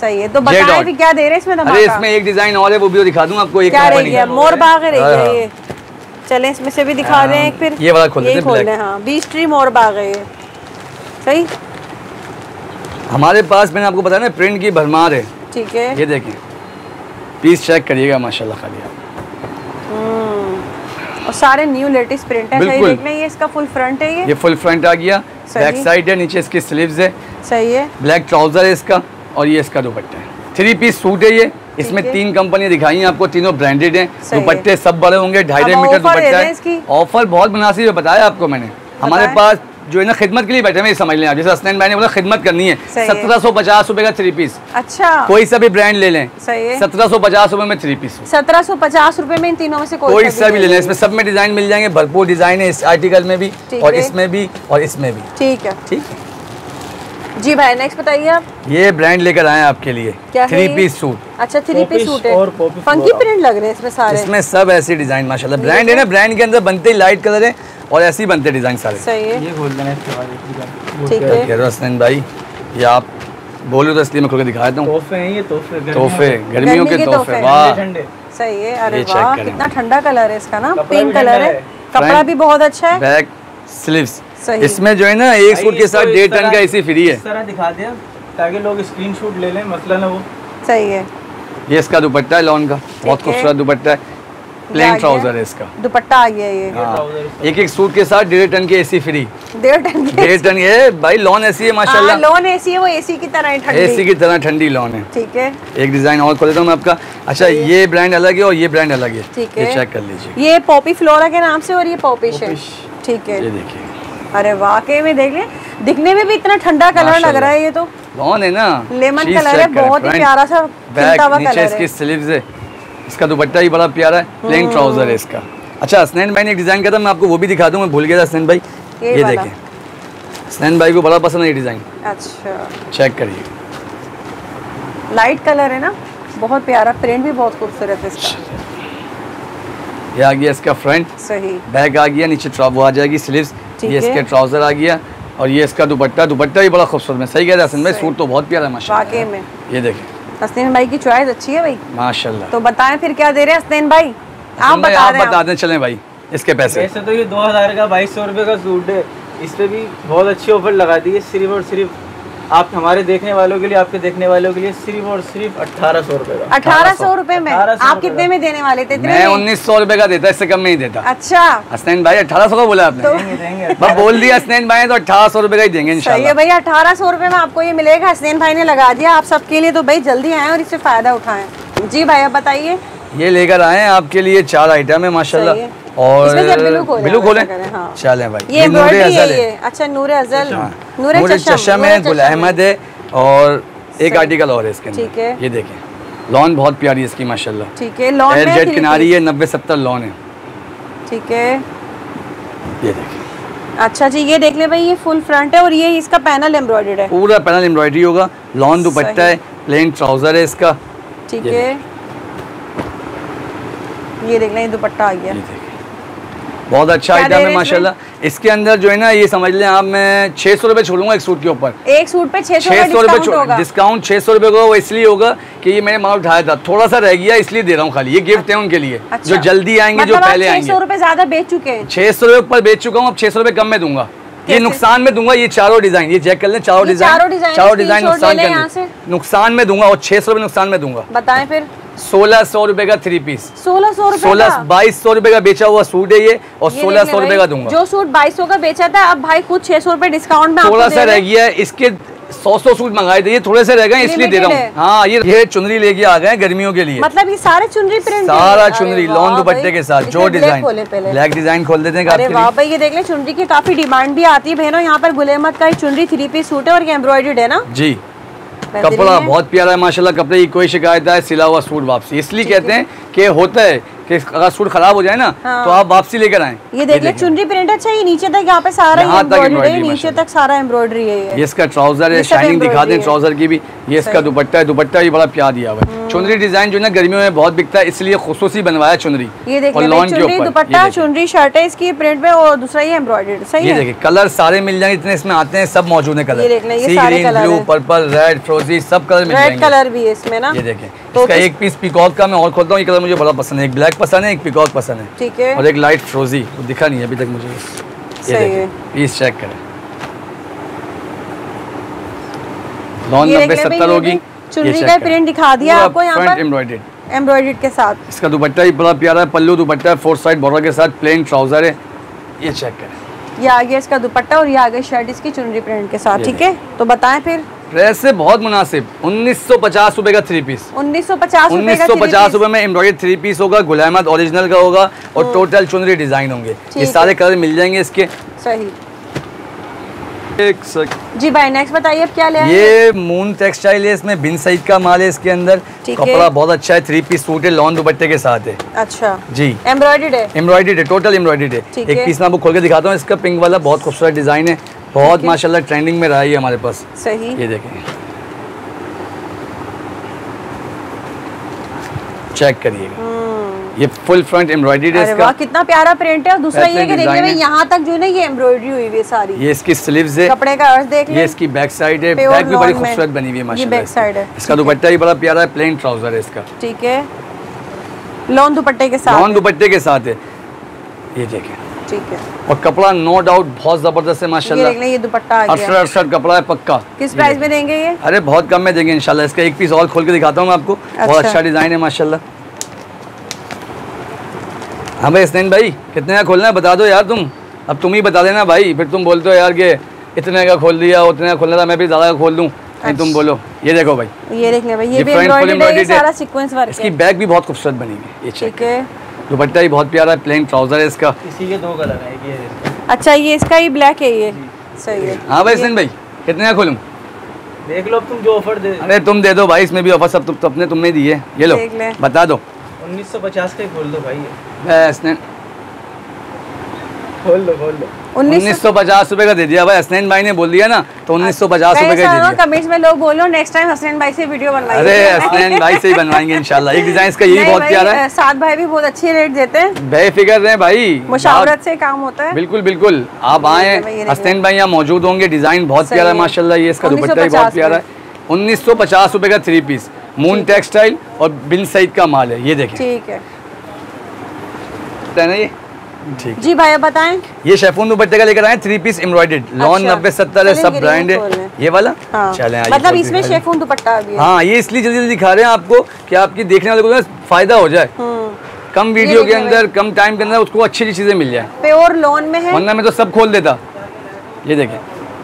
सही है। तो बताएं भी क्या दे रहे हैं इसमें धमाका? अरे इसमें एक डिजाइन और है, वो भी दिखा दूं आपको। एक क्या रह गया? मोर बाग रह गया ये। चलें इसमें से भी दिखा दें एक। फिर ये वाला खोल देते हैं। हाँ, 20 ट्री मोर बाग है ये। सही, हमारे पास मैंने आपको बताया ना प्रिंट की भरमार है। ठीक है, ये देखें, पीस चेक करिएगा माशाल्लाह खाली आप। और सारे न्यू लेटेस्ट प्रिंट है। सही देख लें, ये इसका फुल फ्रंट है। ये फुल फ्रंट आ गया, बैक साइड है, नीचे इसकी स्लीव्स है। सही है, ब्लैक ट्राउजर है इसका और ये इसका दुपट्टा है। 3 पीस सूट है ये। इसमें 3 कंपनी दिखाई हैं आपको, तीनों ब्रांडेड हैं। दुपट्टे सब बड़े होंगे, 2.5 मीटर दुपट्टा है। ऑफर बहुत मुनासिब है, बताया आपको मैंने। हमारे पास जो है ना खिदमत के लिए बैठे हैं, समझ लें आप। जैसे हसनैन भाई ने बोला खिदमत करनी है। 1750 रुपए का 3 पीस। अच्छा, कोई सा भी ब्रांड ले लें। सही है, 1750 रुपए में 3 पीस। 1750 रुपए में इन तीनों में से कोई सा भी ले लें। इसमें सब में डिजाइन मिल जाएंगे, भरपूर डिजाइन है इस आर्टिकल में भी और इसमें भी और इसमें भी। ठीक है, ठीक है जी भाई। नेक्स्ट बताइए आप। ये ब्रांड लेकर आए आपके लिए, 3 पीस सूट। अच्छा, 3 पीस सूट है, फंकी प्रिंट लग रहे हैं इसमें सारे। इसमें सब ऐसे डिजाइन माशाल्लाह। ब्रांड है ना, ब्रांड के अंदर बनते ही लाइट कलर है और ऐसे ही बनते डिजाइन सारे। सही है, ये खोल देना इसके बाद। ठीक है हसनैन भाई, ये आप बोलो तो इसलिए मैं खोल के दिखा देता हूँ। तोहफे हैं ये, तोहफे, गर्मियों के तोहफे। वाह, सही है। अरे वाह, कितना ठंडा कलर है इसका ना, पिंक कलर है। कपड़ा भी बहुत अच्छा है। बैक स्लीव्स, इसमें जो है ना एक सूट के साथ 1.5 टन का एसी फ्री है। इस तरह दिखा दिया ताकि लोग स्क्रीनशॉट ले लें, मसला ना वो। सही है, ये इसका दुपट्टा है लॉन का, बहुत खूबसूरत दुपट्टा है। प्लेन ट्राउजर है इसका, दुपट्टा आ गया ये। एक सूट के साथ 1.5 टन के एसी फ्री। 1.5 टन ये भाई लॉन एसी है माशाल्लाह। लॉन एसी है, वो एसी की तरह ठंडी, एसी की तरह ठंडी लॉन है। ठीक है, एक डिजाइन और खोल देता हूँ मैं आपका। अच्छा, ये ब्रांड अलग है और ये ब्रांड अलग है। ठीक है, ये चेक कर लीजिए। ये पॉपी फ्लोरा के नाम से और ये पॉपिश है। ठीक है, ये देखिए। अरे वाकई में देख ले, दिखने में भी इतना ठंडा कलर लग रहा है। ये तो लॉन है ना, लेमन कलर है, बहुत ही प्यारा सा खिलता हुआ कलर है। इसकी स्लीव्स है, इसका दुपट्टा ही बड़ा प्यारा है, प्लेन ट्राउजर है इसका। अच्छा हसनैन भाई ने एक डिजाइन किया था, मैं आपको वो भी दिखा दूं, मैं भूल गया था हसनैन भाई, ये देखें, हसनैन भाई को बड़ा पसंद है ये डिजाइन। अच्छा चेक करिए, लाइट कलर है ना, बहुत प्यारा, प्रिंट भी बहुत खूबसूरत है इसका। ये आ गया इसका फ्रंट, सही, बैक आ गया, नीचे वो आ जाएगी स्लीव्स, ये इसके ट्राउजर आ गया, और ये इसका दुपट्टा, दुपट्टा भी बड़ा खूबसूरत है। सही कह रहे हैं हसन भाई, सूट तो बहुत प्यारा है माशाल्लाह वाकई में। ये देखें, हसनैन भाई की चॉइस अच्छी है भाई माशाल्लाह। तो बताएं फिर क्या दे रहे हैं हसनैन भाई, आप बता दें। चलें भाई इसके पैसे। वैसे तो ये 2000 का 2200 रुपये का सूट है, इस पे भी बहुत अच्छी ऑफर लगा दी है, सिर्फ और सिर्फ आप हमारे देखने वालों के लिए, आपके देखने वालों के लिए सिर्फ और सिर्फ 1800 रुपये का। 1800 रुपए में आप कितने में देने वाले थे? मैं 1900 रुपए का देता, इससे कम नहीं देता। अच्छा हसनैन भाई 1800 का बोला आपने? तो बोल दिया हसनैन भाई, तो 1800 रुपए का ही देंगे इंशाल्लाह। सही है भैया, 1800 रुपए में आपको ये मिलेगा, हसनैन भाई ने लगा दिया आप सबके लिए, तो भाई जल्दी आए और इससे फायदा उठाएं। जी भाई अब बताइए। ये लेकर आए हैं आपके लिए 4 आइटम है माशाल्लाह, और बिलू खोलें। हाँ। चलें भाई, ये नूरे अज़ल है। अच्छा नूरे अज़ल, नूरे चशम है, गुल अहमद है, और एक आर्टिकल और है इसके अंदर। ठीक है, ये देखें, लॉन बहुत प्यारी है इसकी माशाल्लाह। ठीक है, लॉन में जेट किनारी है, 90-70 लॉन है। ठीक है, ये देखें। अच्छा जी, ये देख ले भाई, ये फुल फ्रंट है और ये इसका पैनल एम्ब्रॉयडर्ड है, पूरा पैनल एम्ब्रॉयडरी होगा, लॉन दुपट्टा है, प्लेन ट्राउजर है इसका। ठीक है, ये देख लें, दुपट्टा आ गया, बहुत अच्छा आइटम है माशाल्लाह। इसके अंदर जो है ना, ये समझ लें आप, मैं 600 रुपए छोड़ूंगा एक सूट के ऊपर। एक सूट पे 600 रुपए डिस्काउंट, 600 रुपए को। वो इसलिए होगा कि ये मैंने माल उठाया था, थोड़ा सा रह गया इसलिए दे रहा हूँ खाली, ये गिफ्ट है उनके लिए। अच्छा। जो जल्दी आएंगे, जो पहले आएंगे। 600 रुपए ज्यादा बेच चुके हैं, 600 रुपए ऊपर बेच चुका हूँ, अब 600 रुपए कम में दूंगा। ये नुकसान में दूंगा, ये चारों डिजाइन, ये चेक कर लें, चारों डिजाइन नुकसान में दूंगा, और 600 रुपए नुकसान में दूंगा। बताएं फिर। 1600 रुपए का 3 पीस, 1600 रुपए, 2200 रुपए का बेचा हुआ सूट है ये, और 1600 रुपए का दूंगा। जो सूट 2200 का बेचा था, अब भाई खुद 600 रुपए डिस्काउंट में थोड़ा सा रह गया है, इसके 100 सूट मंगाए थे, ये थोड़े से रह गए इसलिए दे रहा हूँ। हाँ, ये चुनरी लेके आ गए गर्मियों के लिए, मतलब ये सारे चुनरी प्रिंट, सारा चुनरी लॉन दुपट्टे के साथ, जो डिजाइन, ब्लैक डिजाइन खोल देते हैं। अरे वाह भाई, ये देख ले, चुनरी की काफी डिमांड भी आती है बहनों। यहाँ पर गुल अहमद का चुनरी 3 पीस सूट है और ये एम्ब्रॉयडर्ड है ना जी, कपड़ा बहुत प्यारा है माशाल्लाह। कपड़े की कोई शिकायत है, सिला हुआ सूट वापसी, इसलिए कहते हैं कि होता है कि अगर सूट खराब हो जाए ना, तो आप वापसी लेकर आए। ये देखिए चुनरी प्रिंट अच्छा, ये नीचे तक यहाँ पे सारा एम्ब्रॉयडरी है, नीचे तक सारा एम्ब्रॉयडरी है। ये इसका ट्राउजर है, शाइनिंग दिखा दें ट्राउजर की भी। ये इसका दुपट्टा है, दुपट्टा भी बड़ा प्यार दिया हुआ है। चुनरी डिजाइन जो है ना गर्मियों में बहुत बिकता है, इसलिए खुसूसी बनवाया चुनरी। ये देखिए चुनरी दुपट्टा, चुनरी शर्ट है इसकी प्रिंट में, और दूसरा ये एम्ब्रॉयडर्ड। सही है, ये देखिए कलर सारे मिल जाएंगे, इतने इसमें आते हैं, सब मौजूद है कलर। ये देख लें, ये सारे कलर, ब्लू, पर्पल, रेड, फ्रोजी, सब कलर मिल जाएंगे। रेड कलर भी है इसमें ना। ये देखें, इसका एक पीस पीकॉक का मैं और खोलता हूँ, ये कलर मुझे बड़ा पसंद है। एक ब्लैक पसंद है, एक पीकॉक पसंद है, ठीक है, और एक लाइट फ्रोजी, वो दिखा नहीं है अभी तक मुझे। ये देखिए पीस चेक करें, लॉन 90-70 होगी। चुनरी का प्रिंट दिखा दिया आपको यहाँ पर, एम्ब्रॉयडर्ड के साथ। इसका दुपट्टा भी बड़ा प्यारा है, पल्लू दुपट्टा है, 4 साइड बॉर्डर के साथ, प्लेन ट्राउजर है। ये चेक करें, ये आ गया इसका दुपट्टा, और ये आ गई शर्ट इसकी चुनरी प्रिंट के साथ। ठीक है, तो बताएं फिर। प्रेस से बहुत मुनासिब, 1950 रुपए का 3 पीस, 1950 रुपए में एम्ब्रॉयडर्ड 3 पीस होगा, गुल अहमद ओरिजिनल का होगा, और टोटल चुनरी डिजाइन होंगे। ये सारे कलर मिल जाएंगे इसके। सही, एक जी भाई नेक्स्ट बताइए अब क्या ले आए? ये मून टेक्सटाइल है, इसमें बिन सईद का माल है इसके अंदर। कपड़ा बहुत अच्छा है, 3 पीस सूट है, लॉन दुपट्टे के साथ है। अच्छा जी, एम्ब्रॉयडर्ड है, एम्ब्रॉयडर्ड है, टोटल एम्ब्रॉयडर्ड है। एक पीस मैं आपको खोल के दिखाता हूँ, इसका पिंक वाला बहुत खूबसूरत डिजाइन है, बहुत माशाल्लाह ट्रेंडिंग में रहा है हमारे पास। सही, ये देखें, चेक करिएगा, ये फुल फ्रंट एम्ब्रॉयडरी है इसका। कितना प्यारा प्रिंट है, और दूसरा ये कि देखिए भाई यहाँ तक जो है ना ये एम्ब्रॉयडरी हुई हुई है सारी। ये इसकी स्लीव्स है, कपड़े का अर्थ देख ये इसकी बैक साइड है, बैक भी बड़ी खूबसूरत बनी हुई है माशाल्लाह। बैक साइड है, इसका दुपट्टा भी बड़ा प्यारा है, प्लेन ट्राउजर है इसका। ठीक है, लॉन दुपट्टे के साथ, लॉन दुपट्टे के साथ है। ये देखें, ठीक है, और कपड़ा नो डाउट बहुत जबरदस्त है माशाल्लाह। ये दुपट्टा आ गया, 68 कपड़ा है पक्का। किस प्राइस में देंगे ये? अरे बहुत कम में देंगे इंशाल्लाह। इसका एक पीस और खोल के दिखाता हूँ मैं आपको, बहुत अच्छा डिजाइन है माशाल्लाह। हाँ भाई हसनैन भाई, कितने का खोलना है बता दो यार तुम, अब तुम ही बता देना भाई, फिर तुम बोलते हो यार कि इतने का खोल दिया, उतने का खोलना था, मैं भी ज़्यादा का खोल दूँ। तुम बोलो। ये देखो भाई, ये देखने भाई, ये भी एम्ब्रॉयडर्ड है, सारा सीक्वेंस वर्क है। इसकी बैक भी बहुत खूबसूरत बनी है, ये ठीक है, दुपट्टा भी बहुत प्यारा है, प्लेन ट्राउजर है इसका। इसी के 2 कलर है, ये अच्छा, ये इसका ही ब्लैक है, ये सही है। हाँ भाई हसनैन भाई, कितने का खोलूँ? देख लो तुम जो ऑफर दे। अरे तुम दे दो भाई, इसमें भी ऑफर सब अपने तुमने दिए, ये लो बता दो। 1950 का ही खोल दो भाई, बस खोल दो 1950 रुपए का दे दिया भाई, हसनैन भाई ने बोल दिया ना, तो 1950 रुपए का दे दिया। कमेंट्स में लोग बोलो नेक्स्ट टाइम हसनैन भाई से वीडियो बनवाएंगे। अरे हसनैन भाई से ही बनवाएंगे इंशाल्लाह। एक डिजाइन का यही बहुत प्यारा है। साद भाई भी बहुत अच्छे रेट देते हैं, बेफिक्र रहे भाई, मुशावरत से काम होता है। बिल्कुल बिल्कुल, आप आए, हसनैन भाई यहाँ मौजूद होंगे। डिजाइन बहुत प्यारा है माशाल्लाह, ये इसका दुपट्टा भी बहुत प्यारा है। 1950 रुपए का 3 पीस मून टेक्सटाइल और बिन सईद का माल है, ये देखिए। ठीक है ना ये, ठीक जी भाई, अब बताएं। ये शेफून दुपट्टे का लेकर आए 3 पीस एम्ब्रॉयडर्ड, लॉन 90-70 है, सब ब्रांड है ये वाला। हाँ। चलें, मतलब इसमें शेफून दुपट्टा भी है। हाँ, ये इसलिए जल्दी जल्दी दिखा रहे हैं आपको कि आपकी देखने वाले को फायदा हो जाए, कम वीडियो के अंदर, कम टाइम के अंदर उसको अच्छी अच्छी चीजें मिल जाए। प्योर लॉन में है, वरना मैं तो सब खोल देता। ये देखें,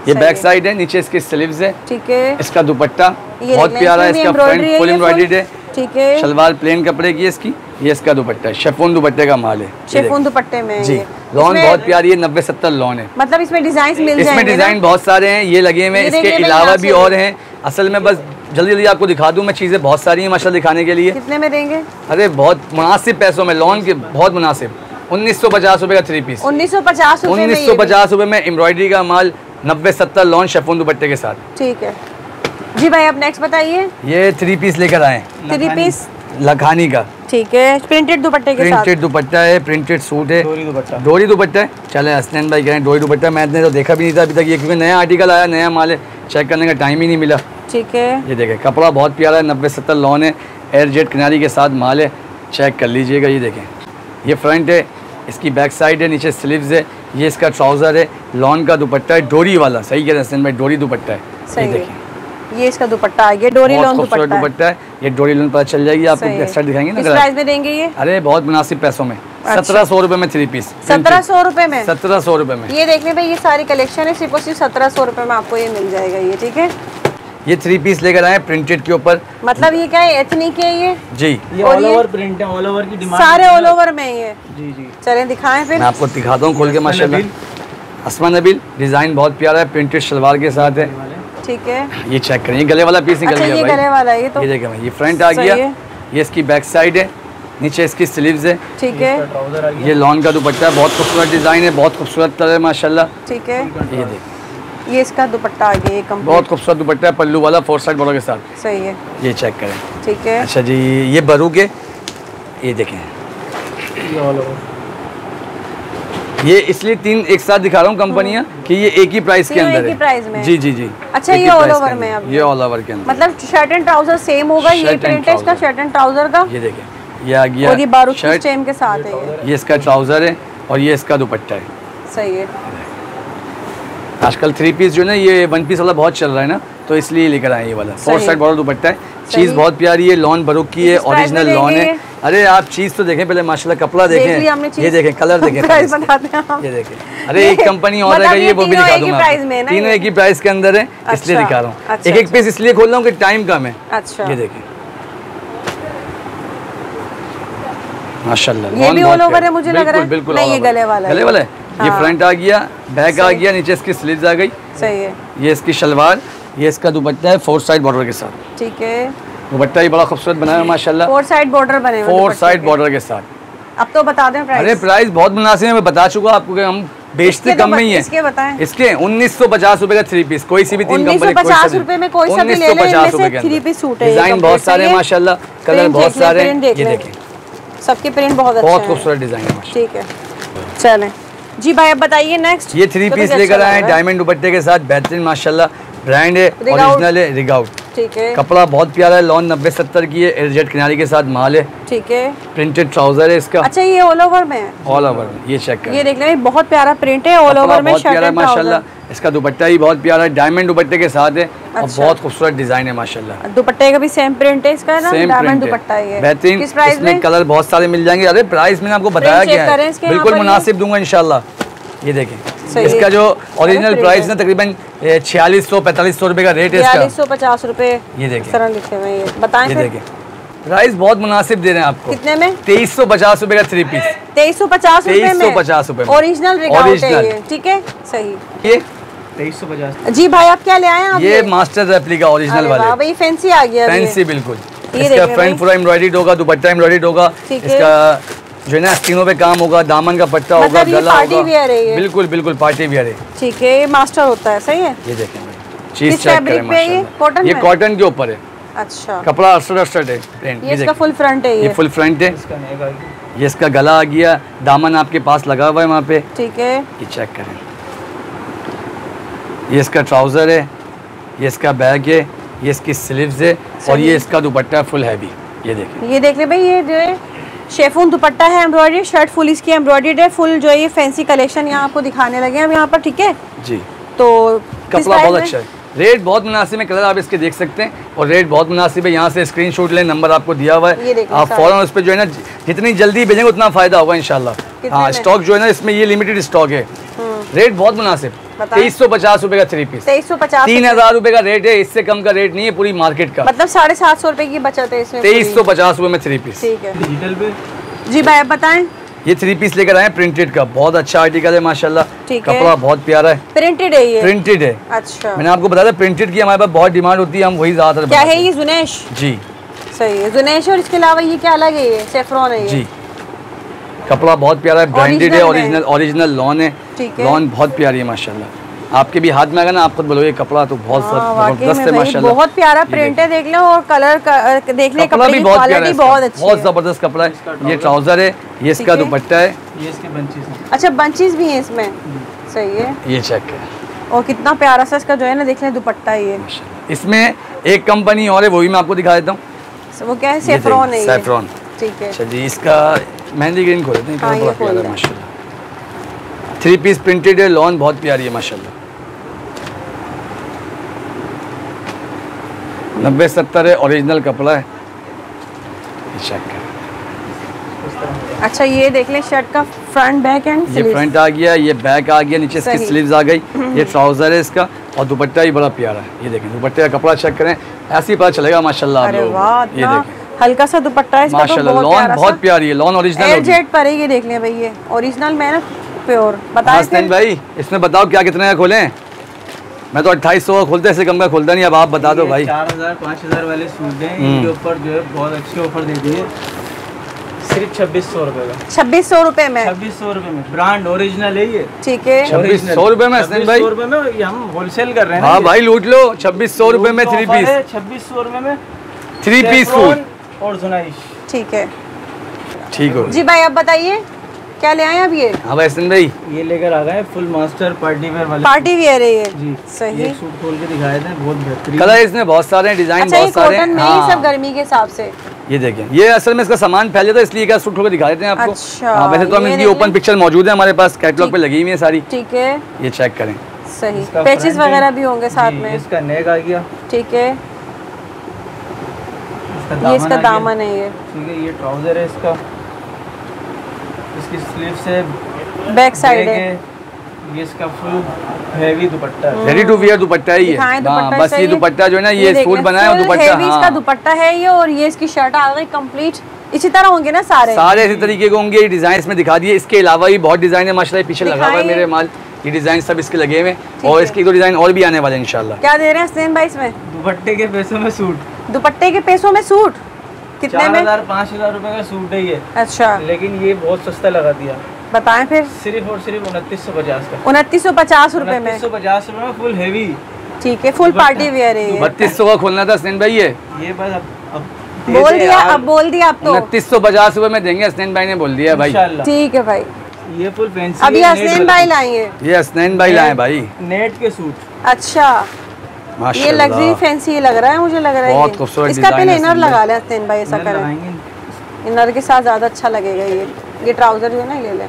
ये बैक साइड है, नीचे इसके स्लीव्स है। ठीक है, इसका दुपट्टा बहुत प्यारा है, इसका फ्रंट फुल एम्ब्रॉयडर्ड है। ठीक है, शलवार प्लेन कपड़े की है इसकी, ये इसका दुपट्टा है, शेफून दुपट्टे का माल है। शेफून दुपट्टे में जी, लॉन बहुत प्यारी है, 90-70 लॉन है। मतलब इसमें डिजाइन मिल जाएंगे, इसमें डिजाइन बहुत सारे हैं, ये लगे हुए हैं, इसके अलावा भी और हैं। असल में बस जल्दी जल्दी आपको दिखा दूं मैं, चीजें बहुत सारी हैं माशाल्लाह दिखाने के लिए। कितने में देंगे? अरे बहुत मुनासिब पैसों में, लॉन के बहुत मुनासिब। 1950 रुपए का 3 पीस, 1950 रुपए में एम्ब्रॉयडरी का माल, 90-70 लॉन शेफून दुपट्टे के साथ। ठीक है जी भाई, अब नेक्स्ट बताइए। ये 3 पीस लेकर आए, 3 पीस लखानी का। ठीक है, प्रिंटेड दुपट्टे के साथ। प्रिंटेड दुपट्टा है, प्रिंटेड सूट है, डोरी दुपट्टा है। चले हसनैन भाई कह रहे हैं डोरी दुपट्टा, मैंने तो देखा भी नहीं था अभी तक ये, क्योंकि नया आर्टिकल आया, नया माल है, चेक करने का टाइम ही नहीं मिला। ठीक है, ये देखें, कपड़ा बहुत प्यारा है, 90-70 लॉन है, एयर जेट किनारी के साथ माल है, चेक कर लीजिएगा। ये देखें, ये फ्रंट है, इसकी बैक साइड है, नीचे स्लीव्स है, ये इसका ट्राउजर है, लॉन का दुपट्टा है, डोरी वाला, सही कह रहे हैं हसनैन भाई, डोरी दुपट्टा है। ये देखें, ये इसका दुपट्टा है, ये डोरी लॉन दुपट्टा है, ये डोरी लॉन पता चल जाएगी आपको, एक्स्ट्रा दिखाएंगे ना। किस प्राइस में देंगे ये? अरे बहुत मुनासिब पैसों में, 1700 रुपए में 3 पीस। 1700 रुपए में? 1700 रुपए में। ये देखने भाई, ये सारी कलेक्शन है, सिर्फ और सिर्फ 1700 रुपए में आपको ये मिल जाएगा ये। ठीक है, ये 3 पीस लेकर आए प्रिंटेड के ऊपर। मतलब ये क्या है, एथनिक है ये? जी, ये ऑल ओवर प्रिंट है, ऑल ओवर की डिमांड, सारे ऑल ओवर में ये। जी जी, चलें दिखाएं फिर, मैं आपको दिखाता हूँ खोल के माशाल्लाह। अस्मा नबील, डिजाइन बहुत प्यारा है, प्रिंटेड शलवार के साथ है। ठीक है, ये चेक करें, ये गले वाला पीस निकल गया ये गले वाला है ये। तो ये देखें भाई, ये फ्रंट आ गया, ये इसकी बैक साइड है, नीचे इसकी स्लीव्स है। ठीक है, ये लॉन का दुपट्टा है, बहुत खूबसूरत डिजाइन है, बहुत खूबसूरत कलर है माशाल्लाह। ठीक है, ये देखें, ये इसका दुपट्टा आ गया, ये बहुत खूबसूरत दुपट्टा है, पल्लू वाला 4 साइड बॉर्डर के साथ। सही है, ये चेक करें। ठीक है, अच्छा जी, ये बरू के, ये देखें, ये इसलिए 3 एक साथ दिखा रहा हूँ कंपनियाँ कि ये एक ही प्राइस के अंदर है। प्राइस में? जी जी जी। अच्छा, ये ऑल ओवर में? अब ये ऑल ओवर के अंदर, मतलब शर्ट एंड ट्राउजर सेम होगा, ये प्रिंट है इसका शर्ट एंड ट्राउजर का। ये देखें, ये आ गया, और ये बारूद सिस्टम के साथ है, ये इसका ट्राउजर है और ये इसका दुपट्टा है। सही है। आजकल 3 पीस जो है ना, ये 1 पीस वाला बहुत चल रहा है ना, तो इसलिए लेकर आए ये वाला। 4 साइड बॉर्डर दुपट्टा है, चीज बहुत प्यारी है, लॉन बरूक की है, ओरिजिनल लॉन है। अरे आप चीज तो देखें पहले माशाल्लाह, कपड़ा देखें, ये देखें, कलर देखें, ये देखें। अरे एक कंपनी और है, ये वो भी दिखा दूंगा, तीनों एक ही प्राइस के अंदर है, इसलिए दिखा रहा हूँ। एक एक पीस इसलिए खोल रहा हूँ कि टाइम कम है। अच्छा, ये देखें माशाल्लाह, ये भी ऑल ओवर है मुझे लग रहा है। बिल्कुल नहीं, ये गले वाला है, गले वाला है। ये फ्रंट आ गया, बैक आ गया, नीचे इसकी स्लीव्स आ गई। सही है, ये इसकी शलवार, ये इसका दुपट्टा है 4 साइड बॉर्डर के साथ। ठीक है, दुपट्टा ही बड़ा खूबसूरत बनाया है माशाल्लाह, 4 साइड बॉर्डर बने हुए, 4 साइड बॉर्डर के साथ। अब तो बता दें प्राइस। अरे प्राइस बहुत मुनासिब है, मैं बता चुका आपको कि हम बेचते कम नहीं है। इसके बताएं। इसके 1950 रुपए का 3 पीस, कोई सी भी 3 कंपनी, 1950 रुपए में कोई सा भी ले लें, इनमें से 3 पीस सूट है। डिजाइन बहुत सारे हैं माशाल्लाह, कलर बहुत सारे हैं। ये देखें, सबके प्रिंट बहुत अच्छे हैं, बहुत खूबसूरत डिजाइन है माशाल्लाह। ठीक है, चलें जी भाई, अब बताइए नेक्स्ट। ये 3 पीस लेकर आए हैं डायमंड दुपट्टे के साथ, बेहतरीन माशाल्लाह, ब्रांड है, ओरिजिनल है, रिगाउट। ठीक है, कपड़ा बहुत प्यारा है, लॉन 90-70 की है, एयरजेट किनारी के साथ माल है। ठीक है, प्रिंटेड ट्राउजर है इसका। अच्छा, ये ऑल ओवर में है? ऑल ओवर में, ये चेक करें, ये देख लें, बहुत प्यारा प्रिंट है, ऑल ओवर में, शर्ट एंड माशाल्लाह। इसका दुपट्टा ही बहुत प्यारा है, डायमंड दुपट्टे के साथ है। और बहुत खूबसूरत डिजाइन है माशाल्लाह। दुपट्टे का भी सेम प्रिंट है इसका ना, डायमंड दुपट्टा है ये, बेहतरीन। किस प्राइस में? कलर बहुत सारे मिल जाएंगे। अरे प्राइस मैंने आपको बताया क्या है, बिल्कुल मुनासिब दूंगा इंशाल्लाह। ये देखें, इसका जो ओरिजिनल प्राइस है तकरीबन 4600-4500 रुपए का रेट है इसका। 4650 रुपए। ये देखें, तरह लिखे हुए हैं, बताएं। ये देखें, प्राइस बहुत मुनासिब दे रहे हैं आपको। कितने में? 2350 रुपए का 3 पीस। 2350 रुपए में? 2350 रुपए में, ओरिजिनल रिगाउट है ये। ठीक है, सही। ये 2350। जी भाई, आप क्या ले आए हैं? ये मास्टर रेप्लिका ओरिजिनल वाले। भाई फैंसी आ गया, फैंसी बिल्कुल। इसका फ्रंट पूरा एम्ब्रॉयडर्ड होगा, दुपट्टा एम्ब्रॉयडर्ड होगा, इसका जो है ना स्टीनों पे काम होगा, दामन का पट्टा होगा, गला होगा, बिल्कुल बिल्कुल पार्टी वियर है। ठीक है, ये मास्टर होता है, सही है। ये देखें चीज चेक करें माशाल्लाह, ये कॉटन के ऊपर है। अच्छा, कपड़ा अस्तर है प्रिंट। ये इसका फुल फ्रंट है, ये फुल फ्रंट है। ये इसका गला आ गया, दामन आपके पास लगा हुआ है वहाँ पे। ठीक है, ये चेक करें। ये इसका ट्राउजर है, ये इसका बैग है, ये इसकी स्लीव्स है और ये इसका दुपट्टा फुल हैवी। ये देखें, ये देख ले भाई, ये जो है शेफून दुपट्टा है, एम्ब्रॉयडरी शर्ट फुल इसकी एम्ब्रॉयडर्ड है, फुल जो है ये फैंसी कलेक्शन यहाँ आपको दिखाने लगे हैं हम यहाँ पर। ठीक है जी, तो कपड़ा बहुत अच्छा है, रेट बहुत मुनासिब है, कलर आप इसके देख सकते हैं और रेट बहुत मुनासिब है। यहाँ से स्क्रीनशॉट लें, नंबर आपको दिया हुआ है, आप फौरन उस पर जो है ना जितनी जल्दी भेजेंगे उतना फायदा होगा इंशाल्लाह। हाँ, स्टॉक जो है ना इसमें ये लिमिटेड स्टॉक है। रेट बहुत मुनासिब, 2350 रुपए का 3 पीस, 2350, 3000 रुपए का रेट है, इससे कम का रेट नहीं है पूरी मार्केट का। मतलब 750 रुपए की बचत है इसमें। 2350 रुपए में 3 पीस। ठीक है, डिजिटल पे जी भाई आप बताएं। ये 3 पीस लेकर आए प्रिंटेड का, बहुत अच्छा आर्टिकल है माशाल्लाह, कपड़ा बहुत प्यारा है। प्रिंटेड है ये? प्रिंटेड है। अच्छा, मैंने आपको बताया प्रिंटेड की हमारे पास बहुत डिमांड होती है, हम वही ज्यादातर। क्या है ये? जुनेश जी, सही है, जुनेश। और इसके अलावा ये क्या अलग है? ये सेफ्रॉन है ये जी। कपड़ा बहुत प्यारा है, ब्रांडेड है, ओरिजिनल लॉन है, लॉन बहुत प्यारी है माशाल्लाह। आपके भी हाथ में आएगा ना, आप खुद बोलोगे कपड़ा तो बहुत जबरदस्त है माशाल्लाह, बहुत प्यारा प्रिंट है, देख लो। और कलर देख ले, कपड़ा भी बहुत प्यारा है, बहुत जबरदस्त कपड़ा है। ये ट्राउजर है, ये इसका दुपट्टा है, ये इसके बंचेस हैं। अच्छा, बंचेस भी हैं इसमें, सही है। ये चेक है, और कितना प्यारा सा इसका जो है ना, देख ले दुपट्टा। ये इसमें एक कंपनी और है, वो भी मैं आपको दिखा देता हूँ। वो क्या है? सेफ्रॉन है, सेफ्रॉन। ठीक है, अच्छा जी, इसका मेहंदी ग्रीन खोल देते हैं, बड़ा प्यारा है माशाल्लाह। 3 पीस प्रिंटेड है, लॉन बहुत प्यारी है माशाल्लाह। 90-70 है, ओरिजिनल कपड़ा है। चेक कर। अच्छा, ये देख ले शर्ट का फ्रंट बैक एंड। ये फ्रंट आ गया, ये बैक आ गया, नीचे इसकी स्लीव्स आ गई, ये ट्राउजर है इसका और दुपट्टा भी बड़ा प्यारा है। ये देखें दुपट्टे का कपड़ा चेक करें, ऐसे ही पता चलेगा माशाल्लाह आप लोग। ये देखें हल्का सा दुपट्टा है इसका, माशाल्लाह, लॉन बहुत प्यारी है, लॉन ओरिजिनल है। जेट पर है ये, देख ले भाई, ये ओरिजिनल में ना प्योर। बताएं भाई, इसमें बताओ क्या कितने का खोलें? मैं तो 2800 का खोलते, ऐसे कम का खोलता नहीं। अब आप बता दो भाई। 4000-5000 वाले सूट हैं, इनके ऊपर जो है बहुत अच्छी ऑफर दे दी है, सिर्फ 2600 रुपए का। 2600 रुपए में? 2600 रुपए में, ब्रांड ओरिजिनल है ये। ठीक है, 2600 रुपए में भाई? 2600 रुपए में, ये हम होलसेल कर रहे हैं। हाँ भाई, लूट लो। 2600 रुपए में 3 पीस, 2600 रुपए में 3 पीस सूट और जुनाइश। ठीक है, ठीक हो जी भाई। आप बताइए क्या ले आए अब ये? हाँ भाई भाई, ये लेकर आ गए फुल मास्टर पार्टी वेयर वाले। पार्टी वेयर है ये जी, सही। ये सूट खोल के दिखाए थे, बहुत बेहतरीन कलर इसमें बहुत सारे हैं, डिजाइन बहुत सारे हैं। हाँ, सब गर्मी के हिसाब से। ये देखें, ये असल में इसका सामान फैल था, इसलिए क्या सूट खोल के दिखा देते हैं आपको। अच्छा, वैसे तो हम इनकी ओपन पिक्चर मौजूद है हमारे पास, कैटलॉग पे लगी हुई है सारी। ठीक है, ये चेक करें, सही। पैचेस वगैरह भी होंगे साथ में। इसका नेक आ गया, ठीक है, ये इसका दामन है। ये ठीक है, ये ट्राउजर है इसका, इसकी स्लीव से बैक साइड है। ये इसका फुल हैवी दुपट्टा है, रेडी टू वियर दुपट्टा है ये। बस ये दुपट्टा जो है ना, ये सूट बनाया है दुपट्टा। हैवी इसका दुपट्टा है ये, और ये इसकी शर्ट आ गई कंप्लीट। इसी तरह होंगे ना सारे इसी तरीके के होंगे। डिजाइन में दिखा दिए, इसके अलावा भी बहुत डिजाइन है माशाल्लाह, पीछे लगा हुआ है मेरे माल। ये डिजाइन सब इसके लगे हुए, और इसके 2 डिजाइन और भी आने वाले हैं इंशाल्लाह। क्या दे रहे हैं हसनैन भाई इसमें? दुपट्टे के पैसों में सूट। दुपट्टे के पैसों में सूट कितने में? 4000-5000 रुपए का सूट है ये। अच्छा, लेकिन ये बहुत सस्ता लगा दिया। बताएं फिर। सिर्फ और सिर्फ 2950 का। 2950 रुपए में? 2950 रुपए में फुल हैवी। ठीक है, फुल पार्टी वेयर है ये। 3200 का खोलना था हसनैन भाई। ये बस अब बोल दिया, अब बोल दिया आप तो। 2950 रुपए में देंगे, हसनैन भाई ने बोल दिया भाई। ठीक है भाई, ये फुल फैंसी। अभी हसनैन भाई लाएंगे। ये हसनैन भाई लाए भाई, नेट के सूट। अच्छा, ये लग्जरी फैंसी लग रहा है, मुझे लग रहा है बहुत खूबसूरत। इसका पहले इनर लगा ले हसनैन भाई, ऐसा करें इनर के साथ ज्यादा अच्छा लगेगा। ये ट्राउजर जो है ना, ले ले।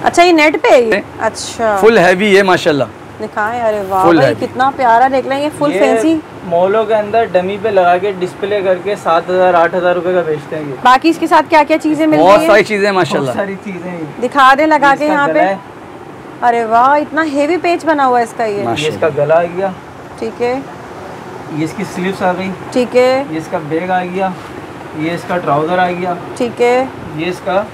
अच्छा, ये नेट पे है ये? अच्छा, फुल हैवी है माशाल्लाह, दिखाएं। अरे वाह भाई, कितना प्यारा देख लेंगे, फुल फैंसी। मॉलों के अंदर डमी पे लगा के डिस्प्ले करके 7000-8000 रुपए का बेचते हैं। बाकी इसके साथ क्या क्या चीजें मिल रही हैं? बहुत सारी चीजें माशाल्लाह, सारी चीजें दिखा दे लगा के यहाँ पे। अरे वाह, इतना हेवी पेज बना हुआ है इसका। ये इसका गला आ गया। ठीक है, ये इसकी स्लीव्स आ गई। ठीक है, ये इसका बैग आ गया। ये इसका ट्राउजर आ गया। ठीक है, ये इसका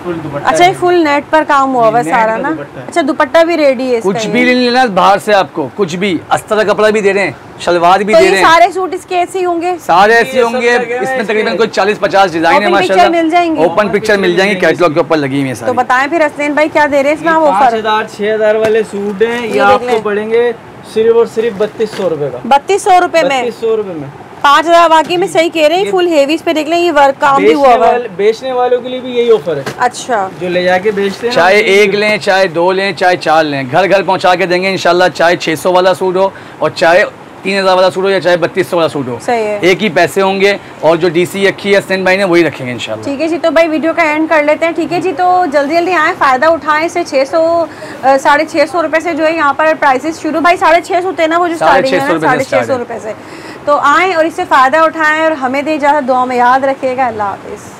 फुल दुपट्टा। अच्छा, ये फुल नेट पर काम हुआ हुआ सारा ना। अच्छा, दुपट्टा भी रेडी है, कुछ भी नहीं लेना बाहर से आपको, कुछ भी अस्तर का कपड़ा भी दे रहे हैं, शलवार भी दे रहे हैं। सारे सूट इसके ऐसे ही होंगे? सारे ऐसे होंगे। इसमें तकरीबन कोई 40-50 डिजाइन है माशाल्लाह। मिल जाएंगे, ओपन पिक्चर मिल जाएंगी, कैटलॉग के ऊपर लगी हुई है। तो बताएं फिर हसनैन भाई क्या दे रहे हैं इसमें आप ऑफर? 5000-6000 वाले सूट हैं, ये आपको पड़ेंगे सिर्फ और सिर्फ 3200 रुपए का। 3200 रुपए में? 3200 रुपए में 5000। बाकी में सही कह रहे हैं, फुल हेवी पे देख लें, ये वर्क काम भी हुआ है। बेचने वालों के लिए भी यही ऑफर है। अच्छा, जो ले जाके बेचते हैं, चाहे एक लें, चाहे 2 लें, चाहे 4 लें, घर घर पहुंचा के देंगे इंशाल्लाह। चाहे 600 वाला सूट हो और चाहे 3000 वाला सूट हो या चाहे 3200 वाला सूट हो, सही है, एक ही पैसे होंगे। और जो डीसी रखी है हसनैन भाई ने वही रखेंगे इंशाल्लाह। ठीक है जी। तो भाई वीडियो का एंड कर लेते हैं, ठीक है जी। तो जल्दी जल्दी आए, फ़ायदा उठाएं से। 600-650 रुपए से जो है यहाँ पर प्राइसेस शुरू। भाई 650 होते हैं ना वो जो स्टार्टिंग है, 650 रुपए से। तो आएँ और इससे फ़ायदा उठाएं और हमें दे इजाज़त, दुआ में याद रखिएगा। अल्लाह हाफिज़।